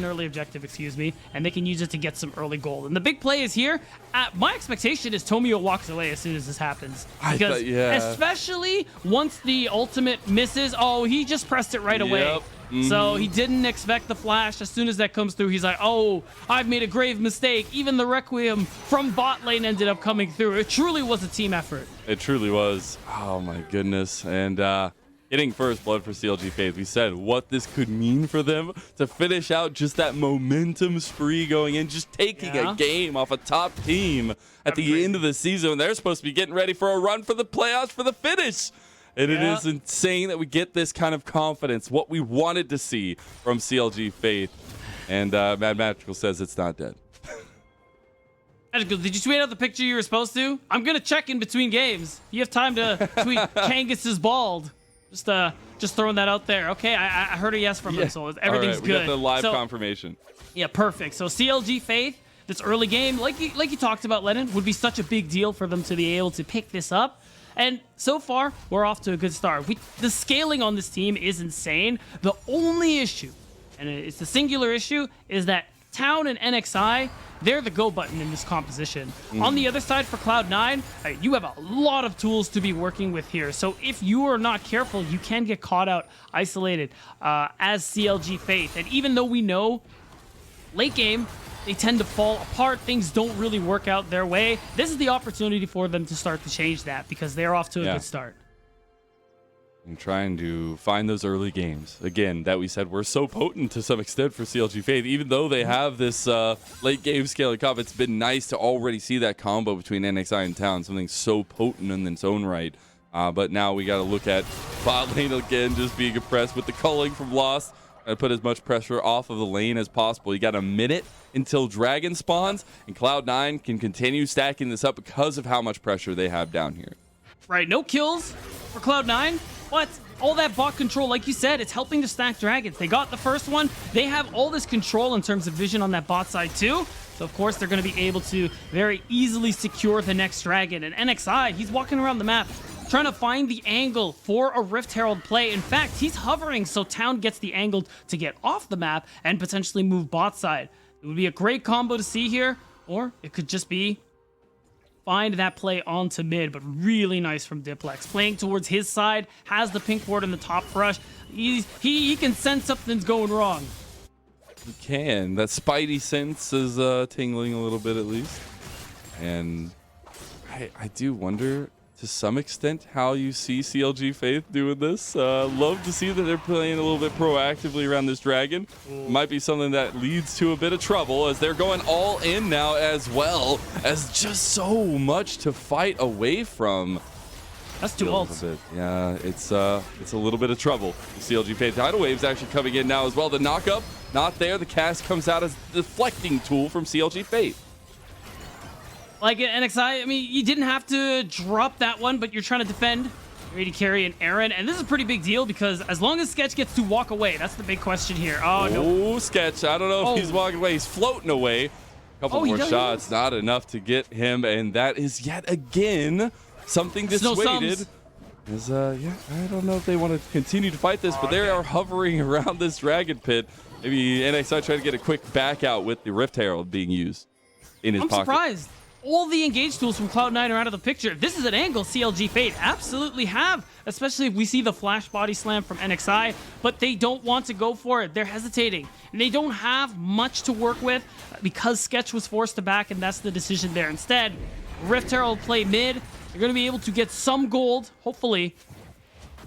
S3: early objective, excuse me, and they can use it to get some early gold. And the big play is here. My expectation is Tomio walks away as soon as this happens. Because especially once the ultimate misses, he just pressed it right away. So he didn't expect the flash. As soon as that comes through, he's like, oh, I've made a grave mistake. Even the Requiem from bot lane ended up coming through. It truly was a team effort.
S2: It truly was. Oh, my goodness. And getting first blood for CLG Faith. We said what this could mean for them to finish out just that momentum spree going in, just taking a game off a top team at the end of the season when they're supposed to be getting ready for a run for the playoffs for the finish. And it is insane that we get this kind of confidence, what we wanted to see from CLG Faith. And Mad Magical says it's not dead.
S3: Magical, did you tweet out the picture you were supposed to? I'm going to check in between games. You have time to tweet Kangas is bald. Just throwing that out there. Okay, I heard a yes from him, so everything's good.
S2: We got the live confirmation.
S3: Yeah, perfect. So CLG Faith, this early game, like you talked about, Lennon, would be such a big deal for them to be able to pick this up. And so far, we're off to a good start. The scaling on this team is insane. The only issue, and it's the singular issue, is that Town and NXI, they're the go button in this composition. On the other side for Cloud9, you have a lot of tools to be working with here. So if you are not careful, you can get caught out, isolated as CLG Faith. And even though we know late game, they tend to fall apart. Things don't really work out their way. This is the opportunity for them to start to change that because they're off to a good start.
S2: And trying to find those early games. Again, that we said were so potent to some extent for CLG Faith. Even though they have this late game scaling comp, it's been nice to already see that combo between NXI and Town, something so potent in its own right. But now we got to look at bot lane again, just being impressed with the culling from Lost. And put as much pressure off of the lane as possible. You got a minute until Dragon spawns, and Cloud9 can continue stacking this up because of how much pressure they have down here.
S3: Right, no kills for Cloud9, but all that bot control, like you said, it's helping to stack Dragons. They got the first one. They have all this control in terms of vision on that bot side too. So, of course, they're going to be able to very easily secure the next Dragon. And NXI, he's walking around the map trying to find the angle for a Rift Herald play. In fact, he's hovering so Town gets the angle to get off the map and potentially move bot side. It would be a great combo to see here, or it could just be find that play onto mid, but really nice from Diplex. Playing towards his side, has the pink ward in the top brush. He can sense something's going wrong.
S2: He can. That spidey sense is tingling a little bit at least. And I do wonder to some extent how you see CLG Faith doing this. Love to see that they're playing a little bit proactively around this Dragon. Might be something that leads to a bit of trouble as they're going all in now as well, as just so much to fight away from.
S3: That's two ults.
S2: Yeah, it's a little bit of trouble. The CLG Faith Tidal Wave's actually coming in now as well. The knockup, not there. The cast comes out as a deflecting tool from CLG Faith.
S3: Like NXI, I mean, you didn't have to drop that one, but you're trying to defend. Ready to carry an Aaron, and this is a pretty big deal because as long as Sketch gets to walk away, that's the big question here. Oh, no.
S2: Sketch. I don't know if he's walking away. He's floating away. A couple more shots, not enough to get him, and that is yet again something dissuaded. I don't know if they want to continue to fight this, but they are hovering around this Dragon Pit. Maybe NXI trying to get a quick back out with the Rift Herald being used in his pocket.
S3: I'm surprised. All the engage tools from Cloud9 are out of the picture. This is an angle CLG Fate absolutely have, especially if we see the flash body slam from NXI, but they don't want to go for it. They're hesitating, and they don't have much to work with because Sketch was forced to back, and that's the decision there. Instead, Rift Herald play mid. They're going to be able to get some gold, hopefully,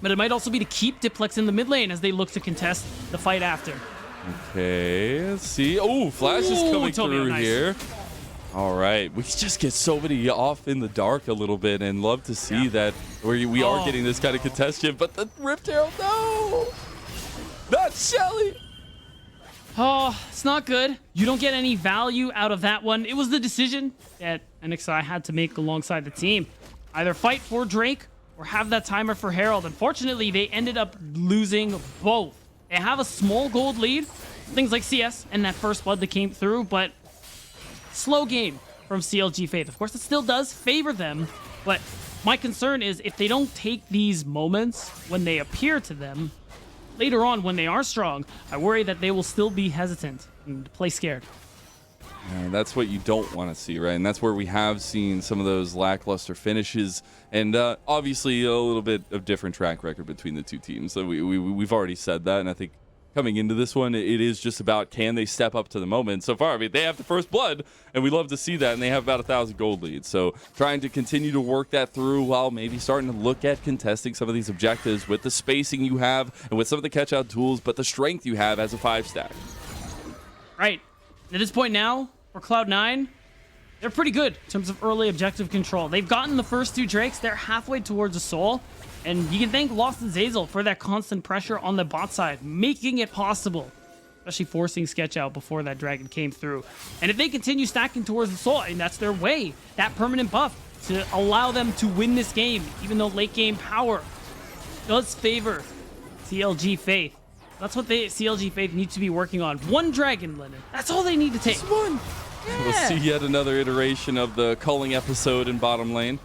S3: but it might also be to keep Diplex in the mid lane as they look to contest the fight after.
S2: Okay, let's see. Oh, Flash is coming through here. All right, we just get so many off in the dark a little bit, and love to see that we are getting this kind of contestation. But the Rift Herald, no, not Shelly.
S3: Oh, it's not good. You don't get any value out of that one. It was the decision that NXI had to make alongside the team. Either fight for Drake or have that timer for Herald. Unfortunately, they ended up losing both. They have a small gold lead, things like CS and that first blood that came through, but slow game from CLG Faith. Of course, it still does favor them, but my concern is if they don't take these moments when they appear to them, later on when they are strong, I worry that they will still be hesitant and play scared.
S2: And that's what you don't want to see, right? And that's where we have seen some of those lackluster finishes, and obviously a little bit of different track record between the two teams. So we've already said that, and I think coming into this one. It is just about, can they step up to the moment? So far, I mean, they have the first blood, and we love to see that, and they have about 1,000 gold leads. So trying to continue to work that through while maybe starting to look at contesting some of these objectives with the spacing you have and with some of the catch-out tools, but the strength you have as a 5-stack.
S3: Right. At this point now, for Cloud9, they're pretty good in terms of early objective control. They've gotten the first 2 Drakes. They're halfway towards a Soul. And you can thank Lost and Zazel for that constant pressure on the bot side, making it possible, especially forcing Sketch out before that Dragon came through. And if they continue stacking towards the Soul, and that's their way, that permanent buff to allow them to win this game, even though late game power does favor CLG Faith. That's what CLG Faith needs to be working on. 1 Dragon, Lennon. That's all they need to take.
S6: Just 1.
S2: We'll see yet another iteration of the culling episode in bottom lane.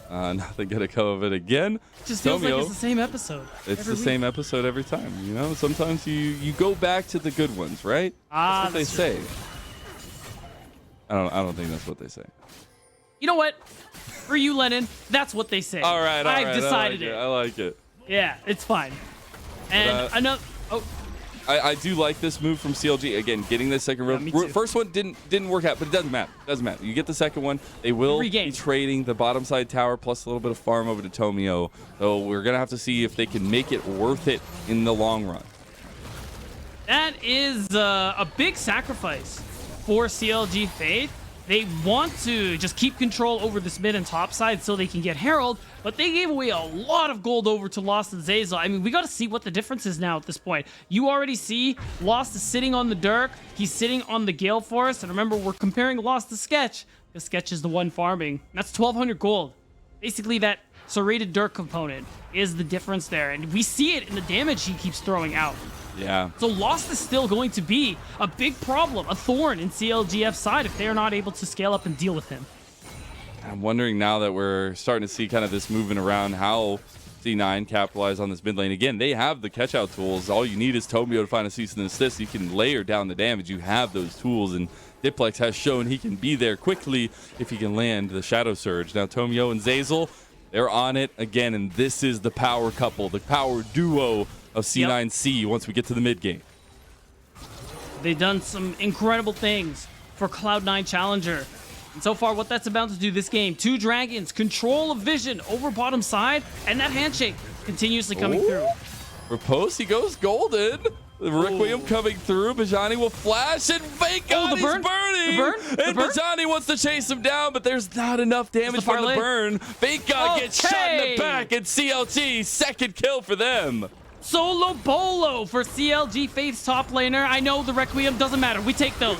S2: Nothing gonna come of it again.
S3: It just feels like it's the same episode.
S2: It's the same episode every time. You know, sometimes you go back to the good ones, right? That's what they say. I don't think that's what they say.
S3: You know what? For you, Lennon, that's what they say.
S2: All right.
S3: I've decided it.
S2: I like it.
S3: Yeah, it's fine. And another. Oh,
S2: I do like this move from CLG. Again, getting the second
S3: me
S2: round.
S3: too.
S2: First one didn't work out, but it doesn't matter. You get the second one. They will be trading the bottom side tower plus a little bit of farm over to Tomio. So we're going to have to see if they can make it worth it in the long run.
S3: that is a big sacrifice for CLG Faith. They want to just keep control over this mid and top side so they can get Herald, but they gave away a lot of gold over to Lost and Zazel. I mean, we got to see what the difference is now at this point. You already see Lost is sitting on the Dirk. He's sitting on the Gale Forest. And remember, we're comparing Lost to Sketch, because Sketch is the one farming. That's 1,200 gold. Basically, that serrated Dirk component is the difference there. And we see it in the damage he keeps throwing out.
S2: Yeah.
S3: So Lost is still going to be a big problem, a thorn in CLGF's side if they're not able to scale up and deal with him.
S2: I'm wondering now that we're starting to see kind of this movement around how C9 capitalize on this mid lane. Again, they have the catch-out tools. All you need is Tomio to find a cease and desist. You can layer down the damage. You have those tools, and Diplex has shown he can be there quickly if he can land the Shadow Surge. Now Tomio and Zazel, they're on it again, and this is the power couple, the power duo of C9C once we get to the mid game.
S3: They've done some incredible things for Cloud9 Challenger. And so far, what that's about to do this game, 2 Dragons, control of vision over bottom side, and that handshake continuously coming through.
S2: Riposte, he goes golden. The Requiem coming through. Bajani will flash, and Fake God, he's burning. And Bajani wants to chase him down, but there's not enough damage from the burn. Fake God gets shot in the back, and CLG, second kill for them.
S3: Solo Bolo for CLG Faith's top laner. I know the Requiem doesn't matter. We take those.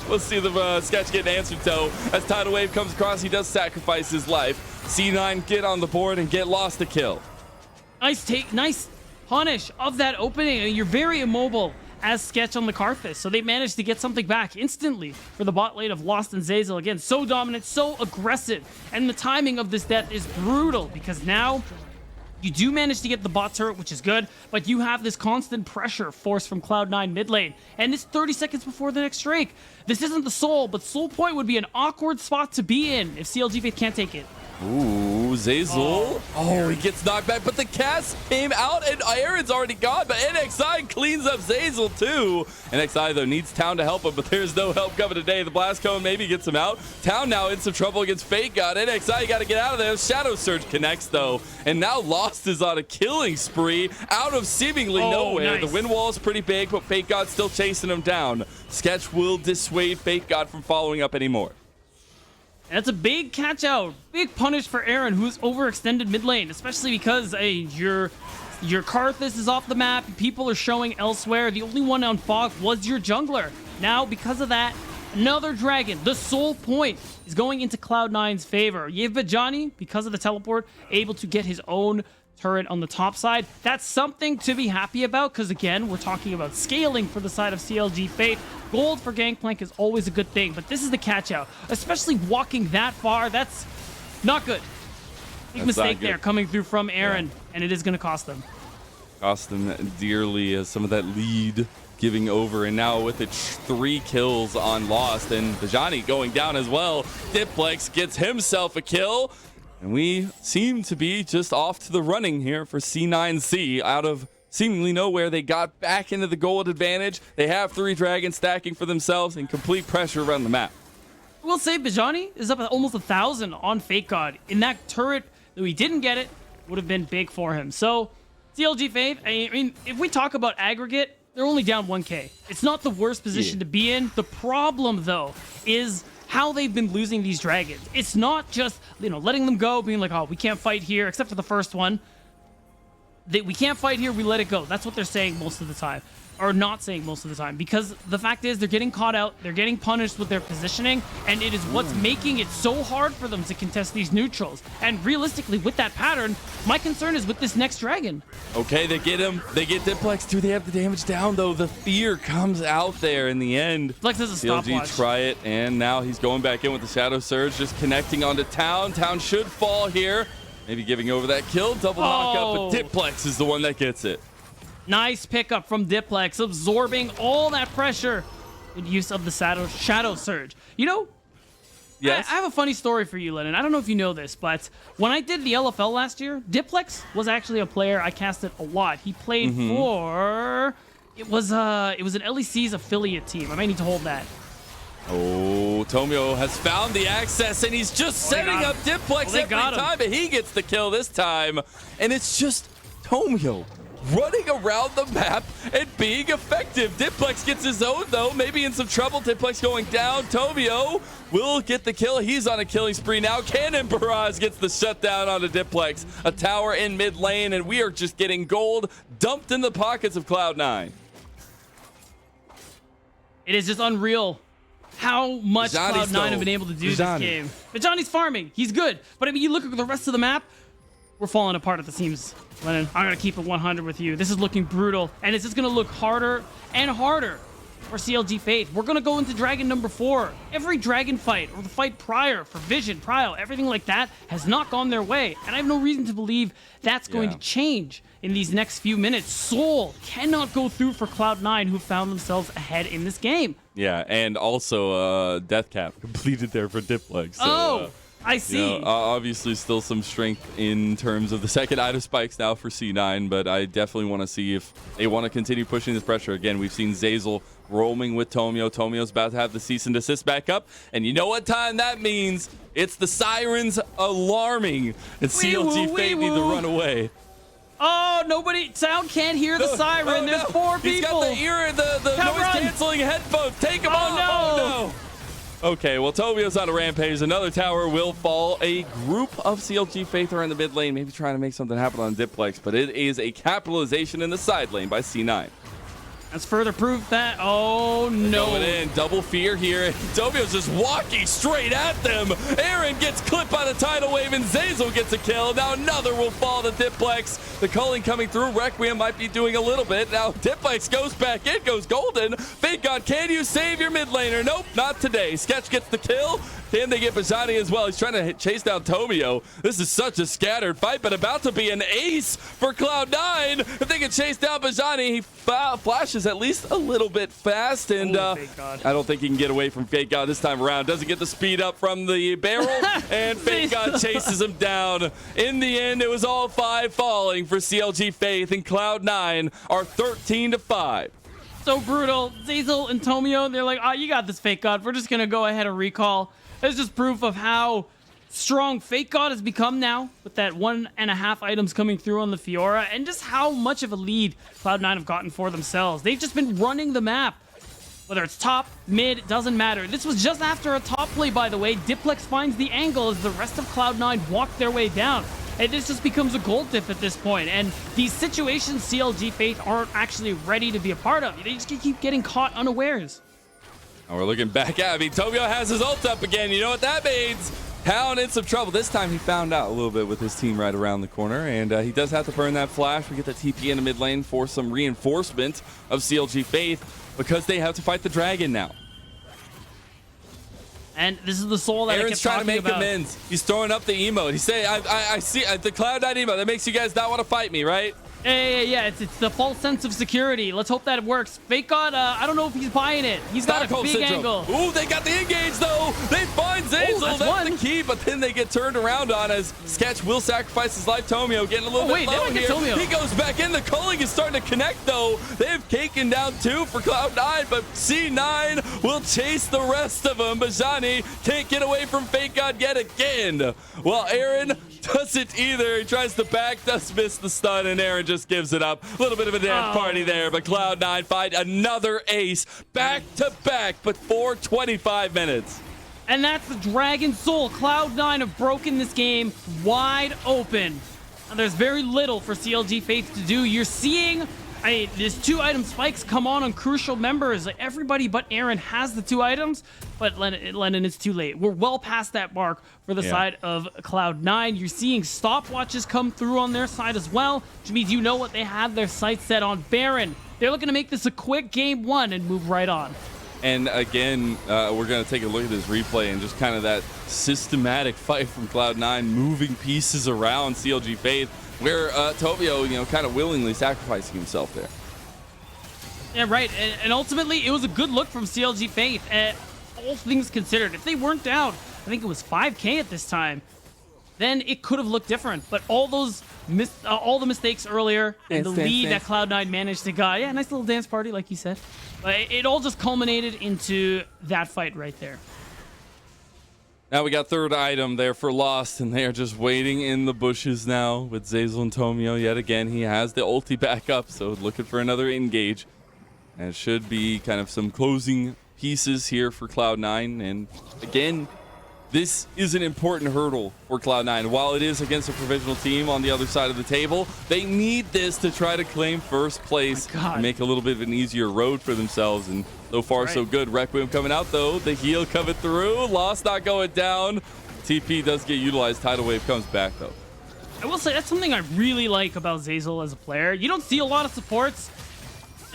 S2: We'll see the Sketch get an answer, though. As Tidal Wave comes across, he does sacrifice his life. C9 get on the board and get Lost a kill.
S3: Nice take, nice punish of that opening. And you're very immobile as Sketch on the Karthus. So they managed to get something back instantly for the bot lane of Lost and Zazel. Again, so dominant, so aggressive. And the timing of this death is brutal because now you do manage to get the bot turret, which is good, but you have this constant pressure force from Cloud9 mid lane. And it's 30 seconds before the next Drake. This isn't the Soul, but Soul Point would be an awkward spot to be in if CLG Faith can't take it.
S2: Ooh, Zazel. Oh, he gets knocked back, but the cast came out, and Aaron's already gone, but NXI cleans up Zazel, too. NXI, though, needs Town to help him, but there's no help coming today. The Blast Cone maybe gets him out. Town now in some trouble against Fake God. NXI, you got to get out of there. Shadow Surge connects, though, and now Lost is on a killing spree out of seemingly nowhere.
S3: Nice.
S2: The wind wall is pretty big, but Fake God's still chasing him down. Sketch will dissuade Fake God from following up anymore.
S3: That's a big catch out, big punish for Aaron, who's overextended mid lane, especially because your Karthus is off the map. People are showing elsewhere. The only one on Fog was your jungler. Now, because of that, another dragon, the Soul Point, is going into Cloud9's favor. You have Bajani, because of the teleport, able to get his own turret on the top side. That's something to be happy about because, again, we're talking about scaling for the side of CLG Faith. Gold for Gangplank is always a good thing, but this is the catch out. Especially walking that far, that's not good. Big mistake there coming through from Aaron, and it is going to cost them.
S2: Cost them dearly as some of that lead giving over, and now with it 3 kills on Lost, and Bajani going down as well. Diplex gets himself a kill. And we seem to be just off to the running here for C9C out of seemingly nowhere. They got back into the gold advantage. They have 3 dragons stacking for themselves and complete pressure around the map.
S3: We'll say Bajani is up at almost 1,000 on Fake God. In that turret, though he didn't get it, would have been big for him. So, CLG Faith, I mean, if we talk about aggregate, they're only down 1K. It's not the worst position to be in. The problem, though, is how they've been losing these dragons. It's not just, letting them go, being like, oh, we can't fight here, except for the first one. We can't fight here, we let it go. That's what they're saying most of the time. Or not saying most of the time. Because the fact is, they're getting caught out, they're getting punished with their positioning, and it is what's making it so hard for them to contest these neutrals. And realistically, with that pattern, my concern is with this next dragon.
S2: Okay, they get him. They get Diplex. Do they have the damage down, though? The fear comes out there in the end.
S3: Flex has a stopwatch.
S2: CLG try it, and now he's going back in with the Shadow Surge, just connecting onto Town. Town should fall here. Maybe giving over that kill. Double knock up, but Diplex is the one that gets it.
S3: Nice pickup from Diplex, absorbing all that pressure with use of the Shadow Surge.
S2: Yes?
S3: I have a funny story for you, Lennon. I don't know if you know this, but when I did the LFL last year, Diplex was actually a player I casted a lot. He played for... It was an LEC's affiliate team. I might need to hold that.
S2: Oh, Tomio has found the access, and he's just setting up Diplex every time, but he gets the kill this time. And it's just Tomio running around the map and being effective. Diplex gets his own, though. Maybe in some trouble. Diplex going down. Tomio will get the kill. He's on a killing spree now. Cannon Barrage gets the shutdown onto Diplex. A tower in mid lane, and we are just getting gold dumped in the pockets of Cloud9.
S3: It is just unreal how much Cloud9 have been able to do this game. But Johnny's farming. He's good. But I mean, you look at the rest of the map, we're falling apart at the seams. Lennon, I'm going to keep it 100 with you. This is looking brutal, and it's just going to look harder and harder for CLG Faith. We're going to go into Dragon number 4. Every Dragon fight, or the fight prior for Vision, Prio, everything like that has not gone their way, and I have no reason to believe that's going to change in these next few minutes. Soul cannot go through for Cloud9, who found themselves ahead in this game.
S2: Yeah, and also Deathcap completed there for Diplex. So,
S3: I see.
S2: Obviously, still some strength in terms of the second item spikes now for C9, but I definitely want to see if they want to continue pushing this pressure. Again, we've seen Zazel roaming with Tomio. Tomio's about to have the cease and desist back up, and you know what time that means? It's the sirens alarming, and CLG Fate need to run away.
S3: Oh, Sound can't hear the siren. There's 4 people.
S2: He's got the noise-canceling headphones. Take him off. Oh, no. Okay, well, Tomio's on a rampage. Another tower will fall. A group of CLG Faith are in the mid lane, maybe trying to make something happen on Diplex, but it is a capitalization in the side lane by C9.
S3: That's further proof that, oh no.
S2: Going in, double fear here. Tomio's just walking straight at them. Aaron gets clipped by the tidal wave, and Zazel gets a kill. Now another will fall to Diplex. The culling coming through. Requiem might be doing a little bit. Now Diplex goes back in, goes golden. Fake God, can you save your mid laner? Nope, not today. Sketch gets the kill. Can they get Bajani as well? He's trying to chase down Tomio. This is such a scattered fight, but about to be an ace for Cloud9. If they can chase down Bajani, he flashes at least a little bit fast, and I don't think he can get away from Fake God this time around. Doesn't get the speed up from the barrel, and Fake God chases him down. In the end, it was all 5 falling for CLG Faith, and Cloud9 are 13-5.
S3: So brutal. Zazel and Tomio, they're like, you got this, Fake God. We're just going to go ahead and recall. It's just proof of how strong Fake God has become now, with that 1.5 items coming through on the Fiora, and just how much of a lead Cloud9 have gotten for themselves. They've just been running the map. Whether it's top, mid, it doesn't matter. This was just after a top play, by the way. Diplex finds the angle as the rest of Cloud9 walk their way down. And this just becomes a gold diff at this point. And these situations CLG Faith aren't actually ready to be a part of. They just keep getting caught unawares.
S2: And we're looking back at Tomio has his ult up again. You know what that means? Town in some trouble. This time he found out a little bit with his team right around the corner, and he does have to burn that flash. We get the TP in the mid lane for some reinforcement of CLG Faith because they have to fight the dragon now.
S3: And this is the soul that
S2: Aaron's trying to make amends. He's throwing up the emote. He's saying, I see the Cloud9 emote. That makes you guys not want to fight me, right?
S3: Yeah, it's the false sense of security. Let's hope that it works. Fake God, I don't know if he's buying it. He's got a big angle.
S2: Ooh, they got the engage though. They find Zazel.
S3: That's
S2: That's
S3: one.
S2: the key, but then they get turned around on as Sketch will sacrifice his life. Tomio getting a little bit
S3: they
S2: low
S3: might get
S2: here.
S3: Tomio.
S2: He goes back in. The culling is starting to connect though. They've taken down 2 for Cloud9, but C9 will chase the rest of them. Bajani can't get away from Fake God yet again. Well, Aaron doesn't either. He tries to back, does miss the stun, and Aaron just gives it up. A little bit of a dance party there, but Cloud9 find another ace back to back, but for 25 minutes.
S3: And that's the Dragon Soul. Cloud9 have broken this game wide open. And there's very little for CLG Faith to do. You're seeing these 2 item spikes come on crucial members. Like, everybody but Aaron has the 2 items, but Lennon, it's too late. We're well past that mark for the side of Cloud9. You're seeing stopwatches come through on their side as well, which means you know what they have their sights set on. Baron, they're looking to make this a quick game 1 and move right on.
S2: And again, we're going to take a look at this replay and just kind of that systematic fight from Cloud9, moving pieces around CLG Faith, where Tomio, kind of willingly sacrificing himself there.
S3: Yeah, right. And ultimately, it was a good look from CLG Faith. All things considered, if they weren't down, I think it was 5K at this time, then it could have looked different. But all those all the mistakes earlier and the lead that Cloud9 managed to get. Yeah, nice little dance party, like you said. But it all just culminated into that fight right there.
S2: Now we got 3rd item there for Lost, and they are just waiting in the bushes now with Zazel and Tomio. Yet again, he has the ulti back up, so looking for another engage. And it should be kind of some closing pieces here for Cloud9. And again, this is an important hurdle for Cloud9. While it is against a provisional team on the other side of the table, they need this to try to claim first place and make a little bit of an easier road for themselves. And so far, so good. Requiem coming out, though. The heal coming through. Lost not going down. TP does get utilized. Tidal Wave comes back, though.
S3: I will say that's something I really like about Zazel as a player. You don't see a lot of supports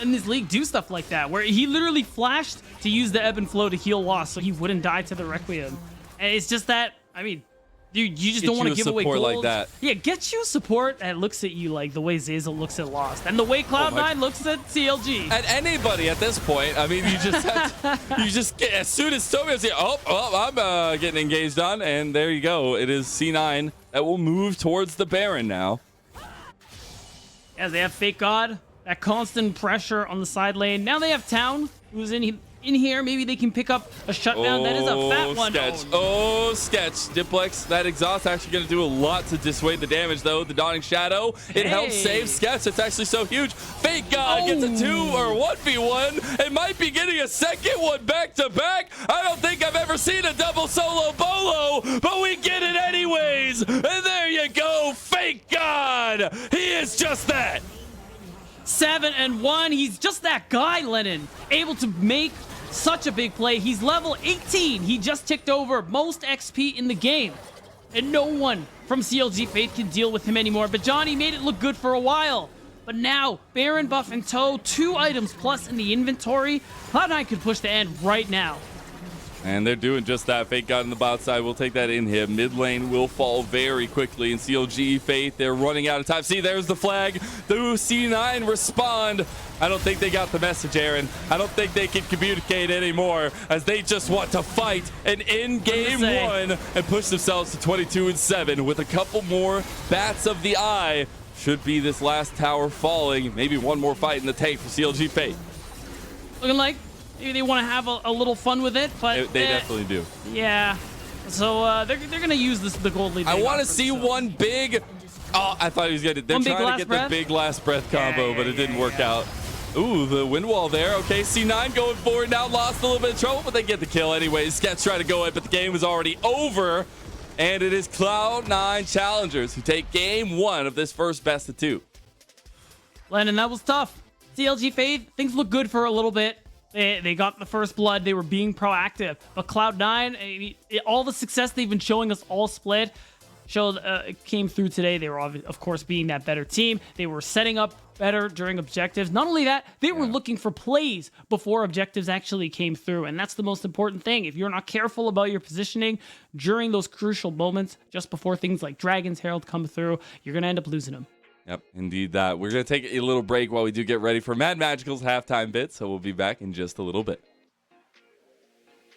S3: in this league do stuff like that, where he literally flashed to use the ebb and flow to heal Lost so he wouldn't die to the Requiem. And it's just that, I mean, you just don't want to give away gold.
S2: Like that.
S3: Yeah, get you support that looks at you like the way Zazel looks at Lost, and the way Cloud9 looks at CLG.
S2: At anybody at this point, I mean, you just have to, you just get, as soon as Tomio says, I'm getting engaged on, and there you go. It is C9 that will move towards the Baron now.
S3: As they have Fake God, that constant pressure on the side lane. Now they have Town, who's in here. Maybe they can pick up a shutdown. That is a fat one.
S2: Sketch. Oh, Sketch. Diplex. That exhaust actually going to do a lot to dissuade the damage, though. The Dawning Shadow. It helps save Sketch. It's actually so huge. Fake God gets a 2 or 1v1. It might be getting a second one back to back. I don't think I've ever seen a double solo bolo, but we get it anyways. And there you go. Fake God. He is just that.
S3: 7-1. He's just that guy, Lennon. Able to make such a big play. He's level 18. He just ticked over most XP in the game. And no one from CLG Faith can deal with him anymore. But Johnny made it look good for a while. But now, Baron buff in tow, 2 items plus in the inventory. Cloud9 could push the end right now.
S2: And they're doing just that. Fake God on the bot side will take that in hit. Mid lane will fall very quickly. And CLG Faith, they're running out of time. See, there's the flag. The C9 respond. I don't think they got the message, Aaron. I don't think they can communicate anymore, as they just want to fight and end game 1 and push themselves to 22-7 with a couple more bats of the eye. Should be this last tower falling. Maybe one more fight in the tank for CLG Faith.
S3: Looking like maybe they want to have a little fun with it, but
S2: they definitely do.
S3: Yeah. So they're gonna use the gold lead.
S2: I want to see one big. Oh, I thought he was gonna. They're trying to get the big last breath combo, but it didn't work out. Ooh, the wind wall there. Okay, C9 going forward now. Lost a little bit of trouble, but they get the kill anyways. Sketch trying to go in, but the game is already over. And it is Cloud9 Challengers who take game 1 of this first best of 2.
S3: Lennon, that was tough. CLG Faith, things look good for a little bit. They got the first blood. They were being proactive. But Cloud9, all the success they've been showing us all split came through today. They were, of course, being that better team. They were setting up better during objectives. Not only that, they were looking for plays before objectives actually came through. And that's the most important thing. If you're not careful about your positioning during those crucial moments, just before things like Dragon's Herald come through, you're going to end up losing them.
S2: Yep, indeed that. We're going to take a little break while we do get ready for Mad Magical's halftime bit, so we'll be back in just a little bit.